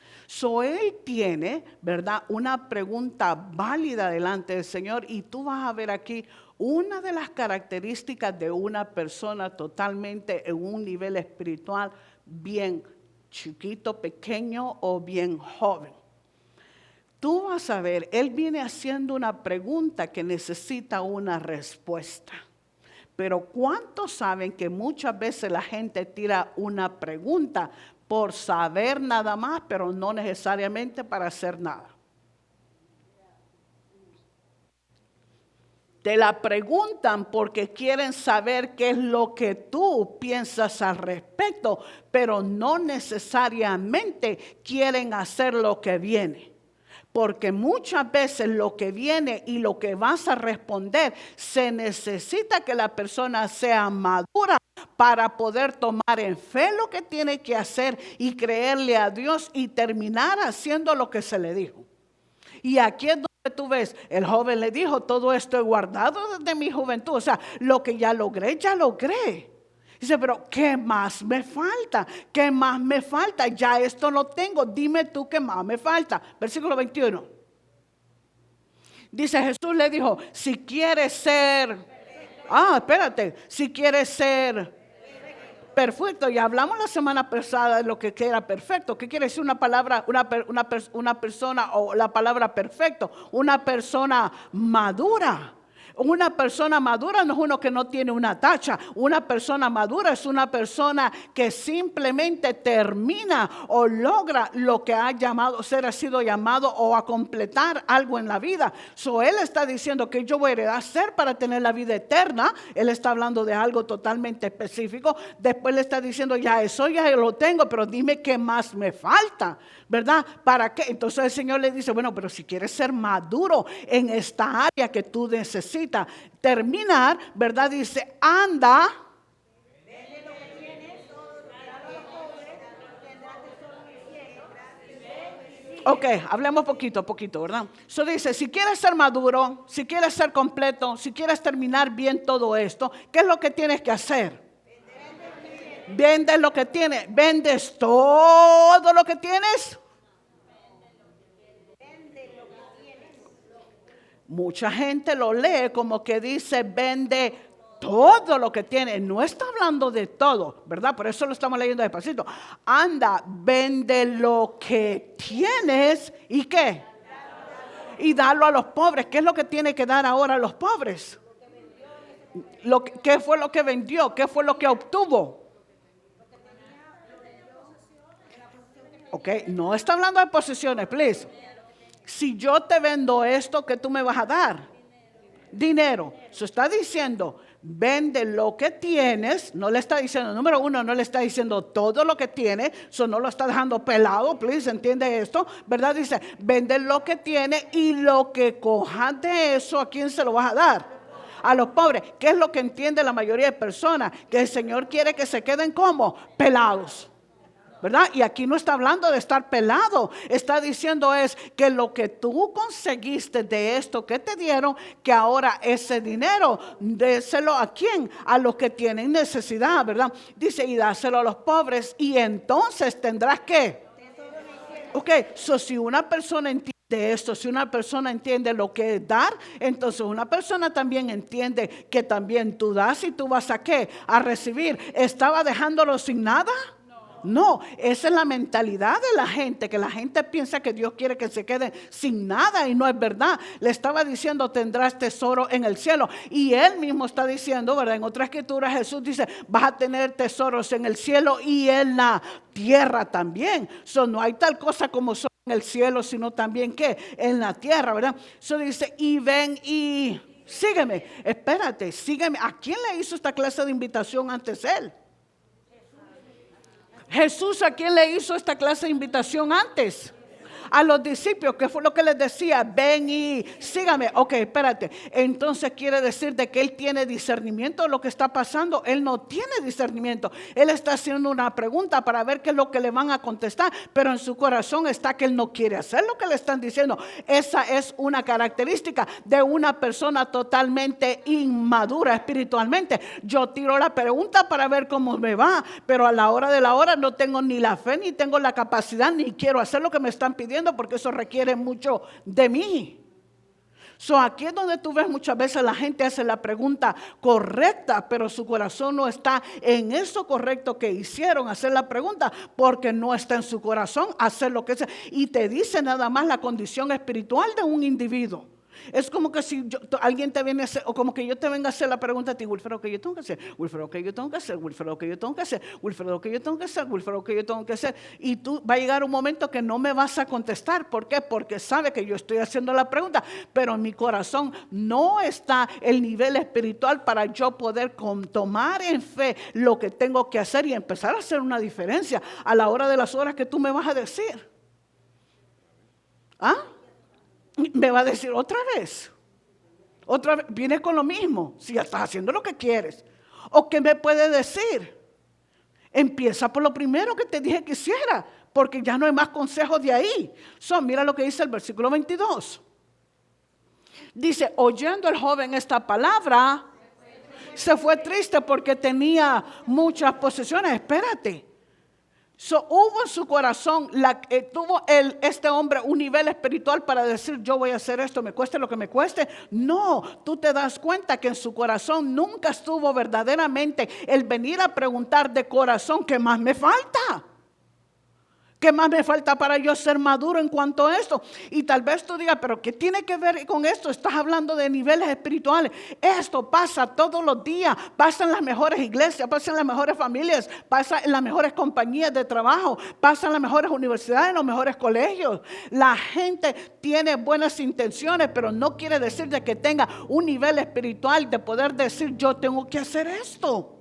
Él tiene, ¿verdad?, una pregunta válida delante del Señor, y tú vas a ver aquí una de las características de una persona totalmente en un nivel espiritual bien chiquito, pequeño o bien joven. Tú vas a ver, él viene haciendo una pregunta que necesita una respuesta. Pero ¿cuántos saben que muchas veces la gente tira una pregunta por saber nada más, pero no necesariamente para hacer nada? Te la preguntan porque quieren saber qué es lo que tú piensas al respecto, pero no necesariamente quieren hacer lo que viene. Porque muchas veces lo que viene y lo que vas a responder, se necesita que la persona sea madura para poder tomar en fe lo que tiene que hacer y creerle a Dios y terminar haciendo lo que se le dijo. Y aquí es donde tú ves, el joven le dijo, todo esto he guardado desde mi juventud. O sea, lo que ya logré, ya logré. Dice, pero ¿qué más me falta? ¿Qué más me falta? Ya esto lo tengo. Dime tú qué más me falta. Versículo 21. Dice, Jesús le dijo, si quieres ser, si quieres ser perfecto. Y hablamos la semana pasada de lo que era perfecto. ¿Qué quiere decir una palabra, una persona o la palabra perfecto? Una persona madura. Una persona madura no es uno que no tiene una tacha. Una persona madura es una persona que simplemente termina o logra lo que ha sido llamado o a completar algo en la vida. Él está diciendo que yo voy a hacer para tener la vida eterna. Él está hablando de algo totalmente específico. Después le está diciendo, eso ya lo tengo, pero dime qué más me falta, ¿verdad? ¿Para qué? Entonces el Señor le dice, bueno, pero si quieres ser maduro en esta área que tú necesitas terminar, ¿verdad? Dice, anda. Vende lo que tienes, dalo a los pobres, tendrás tesoro en el cielo. Ok, hablemos poquito, ¿verdad? Dice, si quieres ser maduro, si quieres ser completo, si quieres terminar bien todo esto, ¿qué es lo que tienes que hacer? Vende lo que tienes. ¿Vendes todo lo que tienes? Mucha gente lo lee como que dice, vende todo lo que tiene. No está hablando de todo, ¿verdad? Por eso lo estamos leyendo despacito. Anda, vende lo que tienes. ¿Y qué? Y dalo a los pobres. ¿Qué es lo que tiene que dar ahora a los pobres? ¿Qué fue lo que vendió? ¿Qué fue lo que obtuvo? Ok, no está hablando de posesiones, please. Si yo te vendo esto, ¿qué tú me vas a dar? Dinero. Se está diciendo, vende lo que tienes. No le está diciendo, número uno, no le está diciendo todo lo que tiene. Eso no lo está dejando pelado, please, ¿entiende esto? ¿Verdad? Dice, vende lo que tiene y lo que cojas de eso, ¿a quién se lo vas a dar? A los pobres. ¿Qué es lo que entiende la mayoría de personas? Que el Señor quiere que se queden como pelados, ¿verdad? Y aquí no está hablando de estar pelado. Está diciendo es que lo que tú conseguiste de esto que te dieron, que ahora ese dinero, déselo ¿a quién? A los que tienen necesidad, ¿verdad? Dice, y dáselo a los pobres y entonces tendrás ¿qué? Ok, si una persona entiende esto, si una persona entiende lo que es dar, entonces una persona también entiende que también tú das y tú vas ¿a qué? A recibir. ¿Estaba dejándolo sin nada? No, esa es la mentalidad de la gente, que la gente piensa que Dios quiere que se queden sin nada y no es verdad. Le estaba diciendo, tendrás tesoro en el cielo. Y él mismo está diciendo, ¿verdad? En otra escritura Jesús dice, vas a tener tesoros en el cielo y en la tierra también. No hay tal cosa como solo en el cielo, sino también que en la tierra, ¿verdad? Eso dice, y ven y sígueme. Espérate, sígueme. ¿A quién le hizo esta clase de invitación antes él? Jesús, ¿a quién le hizo esta clase de invitación antes? A los discípulos, que fue lo que les decía, ven y sígame. Ok, espérate. Entonces quiere decir de que él tiene discernimiento de lo que está pasando. Él no tiene discernimiento. Él está haciendo una pregunta para ver qué es lo que le van a contestar, pero en su corazón está que él no quiere hacer lo que le están diciendo. Esa es una característica de una persona totalmente inmadura espiritualmente. Yo tiro la pregunta para ver cómo me va, pero a la hora de la hora no tengo ni la fe, ni tengo la capacidad, ni quiero hacer lo que me están pidiendo, porque eso requiere mucho de mí. Aquí es donde tú ves muchas veces la gente hace la pregunta correcta, pero su corazón no está en eso correcto que hicieron, hacer la pregunta, porque no está en su corazón hacer lo que sea. Y te dice nada más la condición espiritual de un individuo. Es como que si alguien te viene a hacer, o como que yo te venga a hacer la pregunta a ti, Wilfredo, ¿qué yo tengo que hacer? Wilfredo, ¿qué yo tengo que hacer? Wilfredo, ¿qué yo tengo que hacer? Wilfredo, ¿qué yo tengo que hacer? Wilfredo, ¿qué yo tengo que hacer? Y tú va a llegar un momento que no me vas a contestar. ¿Por qué? Porque sabe que yo estoy haciendo la pregunta, pero en mi corazón no está el nivel espiritual para yo poder tomar en fe lo que tengo que hacer y empezar a hacer una diferencia a la hora de las horas que tú me vas a decir. ¿Ah? Me va a decir otra vez, vienes con lo mismo, si ya estás haciendo lo que quieres. ¿O qué me puede decir? Empieza por lo primero que te dije que hiciera, porque ya no hay más consejos de ahí. Mira lo que dice el versículo 22. Dice, oyendo el joven esta palabra, se fue triste porque tenía muchas posesiones. Espérate. Hubo en su corazón, tuvo este hombre un nivel espiritual para decir, yo voy a hacer esto, me cueste lo que me cueste. No, tú te das cuenta que en su corazón nunca estuvo verdaderamente el venir a preguntar de corazón, ¿qué más me falta? ¿Qué más me falta para yo ser maduro en cuanto a esto? Y tal vez tú digas, pero ¿qué tiene que ver con esto? Estás hablando de niveles espirituales. Esto pasa todos los días. Pasa en las mejores iglesias, pasa en las mejores familias, pasa en las mejores compañías de trabajo, pasa en las mejores universidades, en los mejores colegios. La gente tiene buenas intenciones, pero no quiere decir de que tenga un nivel espiritual de poder decir, yo tengo que hacer esto.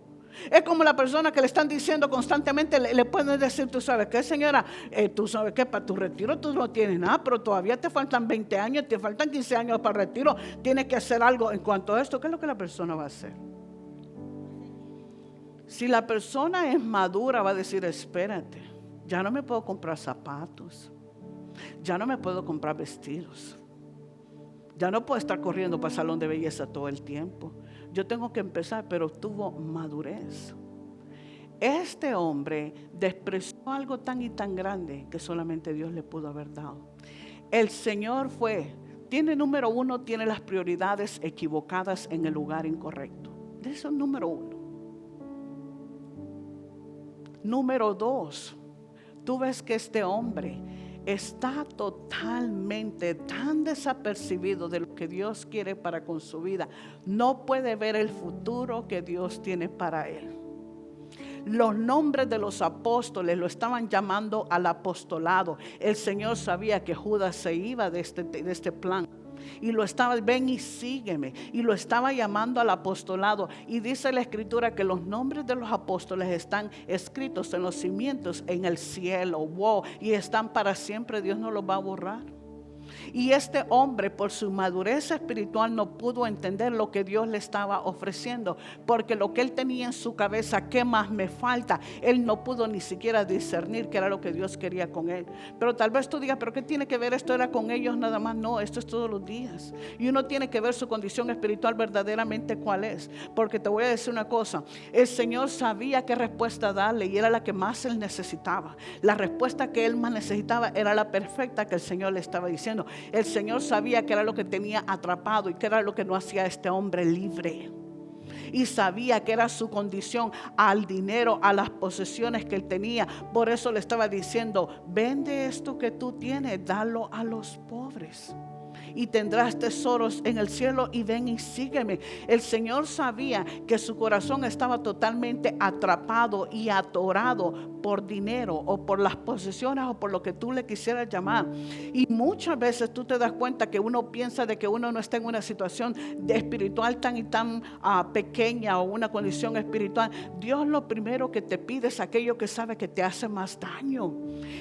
Es como la persona que le están diciendo constantemente, le pueden decir, tú sabes qué, señora, tú sabes que para tu retiro tú no tienes nada, pero todavía te faltan 20 años, te faltan 15 años para el retiro, tienes que hacer algo en cuanto a esto. ¿Qué es lo que la persona va a hacer? Si la persona es madura, va a decir, espérate, ya no me puedo comprar zapatos, ya no me puedo comprar vestidos, ya no puedo estar corriendo para el salón de belleza todo el tiempo. Yo tengo que empezar, pero tuvo madurez. Este hombre despreció algo tan y tan grande que solamente Dios le pudo haber dado. El Señor número uno, tiene las prioridades equivocadas en el lugar incorrecto. Eso es número uno. Número dos, tú ves que este hombre está totalmente tan desapercibido de lo que Dios quiere para con su vida. No puede ver el futuro que Dios tiene para él. Los nombres de los apóstoles lo estaban llamando al apostolado. El Señor sabía que Judas se iba de este plan. Y lo estaba, ven y sígueme. Y lo estaba llamando al apostolado. Y dice la escritura que los nombres de los apóstoles están escritos en los cimientos en el cielo. Wow. Y están para siempre. Dios no los va a borrar. Y este hombre, por su madurez espiritual, no pudo entender lo que Dios le estaba ofreciendo, porque lo que él tenía en su cabeza, ¿qué más me falta? Él no pudo ni siquiera discernir qué era lo que Dios quería con él. Pero tal vez tú digas, ¿pero qué tiene que ver? Esto era con ellos nada más. No, esto es todos los días. Y uno tiene que ver su condición espiritual verdaderamente cuál es. Porque te voy a decir una cosa, el Señor sabía qué respuesta darle y era la que más él necesitaba. La respuesta que él más necesitaba era la perfecta que el Señor le estaba diciendo. El Señor sabía que era lo que tenía atrapado y que era lo que no hacía a este hombre libre. y sabía que era su condición al dinero, a las posesiones que él tenía. Por eso le estaba diciendo: vende esto que tú tienes, dalo a los pobres y tendrás tesoros en el cielo, y ven y sígueme. El Señor sabía que su corazón estaba totalmente atrapado y atorado por dinero o por las posesiones o por lo que tú le quisieras llamar. Y muchas veces tú te das cuenta que uno piensa de que uno no está en una situación espiritual tan y tan pequeña, o una condición espiritual. Dios lo primero que te pide es aquello que sabe que te hace más daño.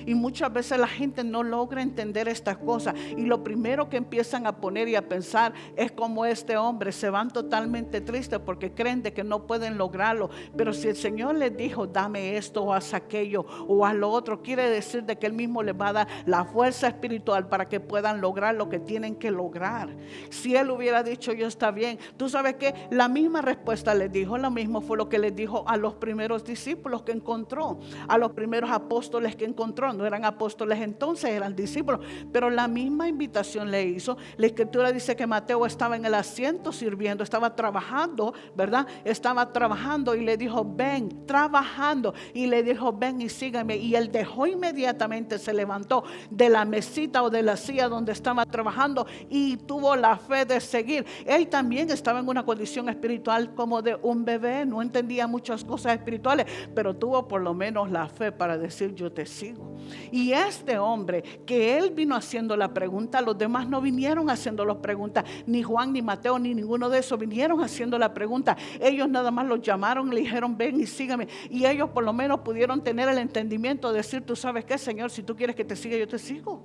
Y muchas veces la gente no logra entender estas cosas, y lo primero que empiezan a poner y a pensar es como este hombre. Se van totalmente tristes porque creen de que no pueden lograrlo. Pero si el Señor les dijo: dame esto o haz aquello o haz lo otro, quiere decir de que Él mismo les va a dar la fuerza espiritual para que puedan lograr lo que tienen que lograr. Si Él hubiera dicho: yo está bien, tú sabes que la misma respuesta les dijo, lo mismo fue lo que les dijo a los primeros discípulos que encontró, a los primeros apóstoles que encontró. No eran apóstoles entonces, eran discípulos, pero la misma invitación le hizo. La escritura dice que Mateo estaba en el asiento sirviendo, estaba trabajando, ¿verdad? Estaba trabajando y le dijo: ven, trabajando, y le dijo: ven y sígueme. Y él dejó inmediatamente, se levantó de la mesita o de la silla donde estaba trabajando y tuvo la fe de seguir. Él también estaba en una condición espiritual como de un bebé, no entendía muchas cosas espirituales, pero tuvo por lo menos la fe para decir: yo te sigo. Y este hombre, que él vino haciendo la pregunta, los demás no vinieron haciendo las preguntas, ni Juan, ni Mateo, ni ninguno de esos vinieron haciendo la pregunta. Ellos nada más los llamaron, le dijeron: ven y sígame. Y ellos por lo menos pudieron tener el entendimiento de decir: tú sabes qué, Señor, si tú quieres que te siga, yo te sigo.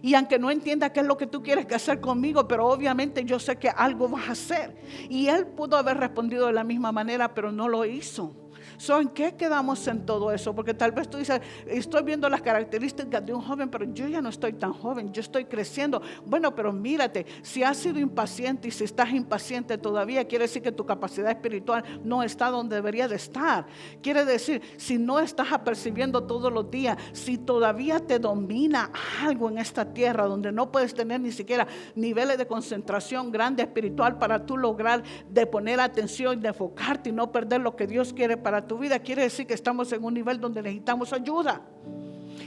Y aunque no entienda qué es lo que tú quieres que hacer conmigo, pero obviamente yo sé que algo vas a hacer. Y él pudo haber respondido de la misma manera, pero no lo hizo. ¿En qué quedamos en todo eso? Porque tal vez tú dices: estoy viendo las características de un joven, pero yo ya no estoy tan joven, yo estoy creciendo. Bueno, pero mírate, si has sido impaciente y si estás impaciente todavía, quiere decir que tu capacidad espiritual no está donde debería de estar. Quiere decir, si no estás apercibiendo todos los días, si todavía te domina algo en esta tierra donde no puedes tener ni siquiera niveles de concentración grande espiritual para tú lograr de poner atención, de enfocarte y no perder lo que Dios quiere para tu vida, quiere decir que estamos en un nivel donde necesitamos ayuda.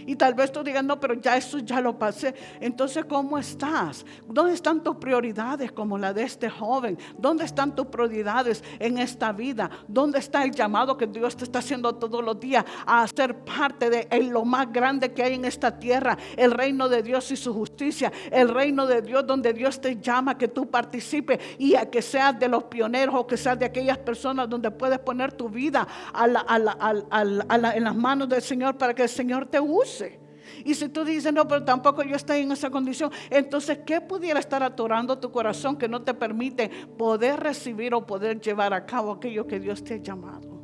Y tal vez tú digas: no, pero ya eso ya lo pasé. Entonces, ¿cómo estás? ¿Dónde están tus prioridades como la de este joven? ¿Dónde están tus prioridades en esta vida? ¿Dónde está el llamado que Dios te está haciendo todos los días a ser parte de lo más grande que hay en esta tierra? El reino de Dios y su justicia. El reino de Dios, donde Dios te llama a que tú participes y a que seas de los pioneros, o que seas de aquellas personas donde puedes poner tu vida en las manos del Señor para que el Señor te use. Y si tú dices: no, pero tampoco yo estoy en esa condición, entonces ¿qué pudiera estar atorando tu corazón que no te permite poder recibir o poder llevar a cabo aquello que Dios te ha llamado?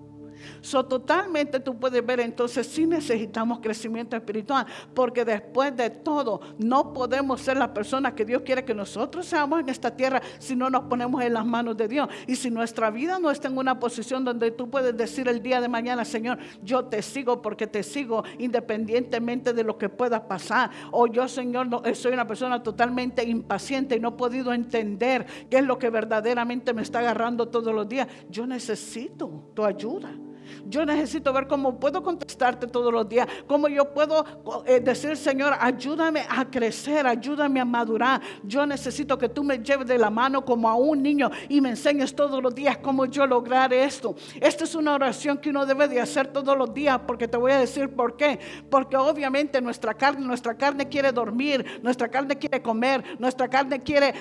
Totalmente tú puedes ver entonces si necesitamos crecimiento espiritual, porque después de todo no podemos ser las personas que Dios quiere que nosotros seamos en esta tierra si no nos ponemos en las manos de Dios. Y si nuestra vida no está en una posición donde tú puedes decir el día de mañana: Señor, yo te sigo porque te sigo independientemente de lo que pueda pasar. O yo, Señor, soy una persona totalmente impaciente y no he podido entender qué es lo que verdaderamente me está agarrando todos los días. Yo necesito tu ayuda. Yo necesito ver cómo puedo contestarte todos los días, cómo yo puedo decir: Señor, ayúdame a crecer, ayúdame a madurar. Yo necesito que tú me lleves de la mano como a un niño y me enseñes todos los días cómo yo lograr esto. Esta es una oración que uno debe de hacer todos los días, porque te voy a decir por qué. Porque obviamente nuestra carne quiere dormir, nuestra carne quiere comer, nuestra carne quiere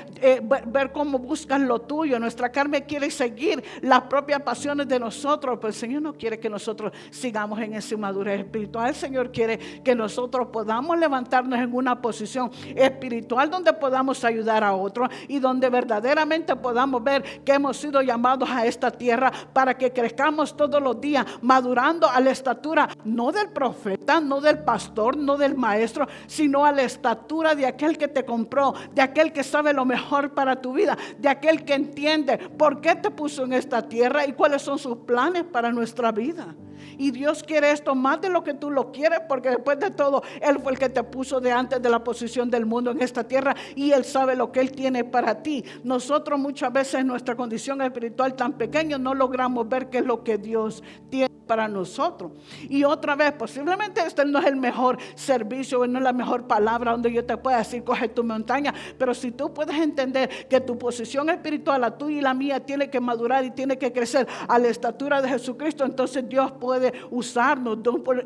ver cómo buscas lo tuyo, nuestra carne quiere seguir las propias pasiones de nosotros, pero el Señor no quiere que nosotros sigamos en esa madurez espiritual. El Señor quiere que nosotros podamos levantarnos en una posición espiritual donde podamos ayudar a otros y donde verdaderamente podamos ver que hemos sido llamados a esta tierra para que crezcamos todos los días, madurando a la estatura no del profeta, no del pastor, no del maestro, sino a la estatura de aquel que te compró, de aquel que sabe lo mejor para tu vida, de aquel que entiende por qué te puso en esta tierra y cuáles son sus planes para nuestra vida. Y Dios quiere esto más de lo que tú lo quieres, porque después de todo, Él fue el que te puso de antes de la posición del mundo en esta tierra, y Él sabe lo que Él tiene para ti. Nosotros muchas veces en nuestra condición espiritual tan pequeña no logramos ver qué es lo que Dios tiene para nosotros. Y otra vez, posiblemente este no es el mejor servicio, no es la mejor palabra donde yo te pueda decir coge tu montaña, pero si tú puedes entender que tu posición espiritual, la tuya y la mía, tiene que madurar y tiene que crecer a la estatura de Jesucristo, entonces Dios puede usarnos,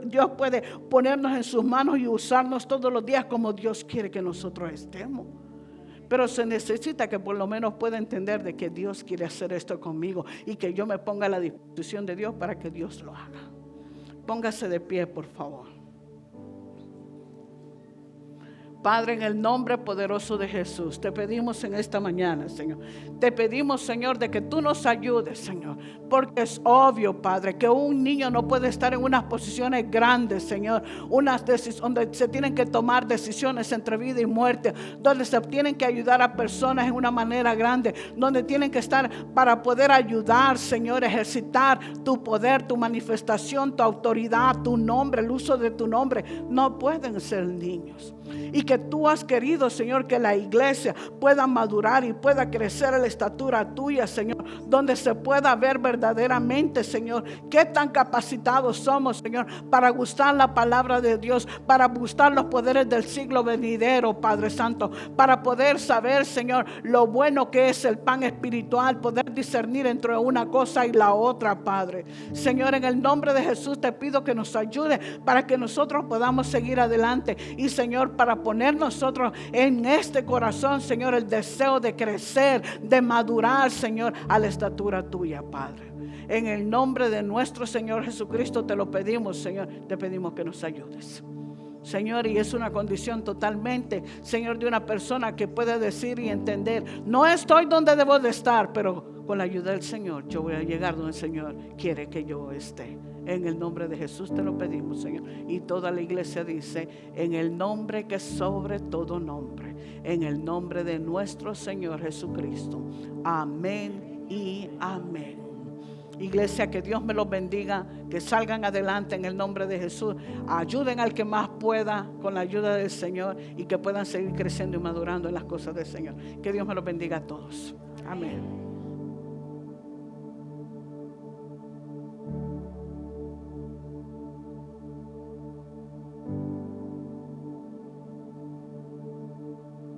Dios puede ponernos en sus manos y usarnos todos los días como Dios quiere que nosotros estemos. Pero se necesita que por lo menos pueda entender de que Dios quiere hacer esto conmigo y que yo me ponga a la disposición de Dios para que Dios lo haga. Póngase de pie, por favor. Padre, en el nombre poderoso de Jesús, te pedimos en esta mañana, Señor. Te pedimos, Señor, de que tú nos ayudes, Señor. Porque es obvio, Padre, que un niño no puede estar en unas posiciones grandes, Señor. Donde se tienen que tomar decisiones entre vida y muerte. Donde se tienen que ayudar a personas en una manera grande. Donde tienen que estar para poder ayudar, Señor, ejercitar tu poder, tu manifestación, tu autoridad, tu nombre, el uso de tu nombre. No pueden ser niños. Y que tú has querido, Señor, que la iglesia pueda madurar y pueda crecer a la estatura tuya, Señor, donde se pueda ver verdaderamente, Señor, qué tan capacitados somos, Señor, para gustar la palabra de Dios, para gustar los poderes del siglo venidero, Padre Santo, para poder saber, Señor, lo bueno que es el pan espiritual, poder discernir entre una cosa y la otra, Padre. Señor, en el nombre de Jesús te pido que nos ayude para que nosotros podamos seguir adelante y, Señor, para poner nosotros en este corazón, Señor, el deseo de crecer, de madurar, Señor, a la estatura tuya, Padre. En el nombre de nuestro Señor Jesucristo te lo pedimos, Señor. Te pedimos que nos ayudes, Señor, y es una condición totalmente, Señor, de una persona que puede decir y entender, no estoy donde debo de estar, pero con la ayuda del Señor yo voy a llegar donde el Señor quiere que yo esté. En el nombre de Jesús te lo pedimos, Señor. Y toda la iglesia dice, en el nombre que es sobre todo nombre, en el nombre de nuestro Señor Jesucristo. Amén y amén. Iglesia, que Dios me los bendiga, que salgan adelante en el nombre de Jesús. Ayuden al que más pueda con la ayuda del Señor y que puedan seguir creciendo y madurando en las cosas del Señor. Que Dios me los bendiga a todos. Amén.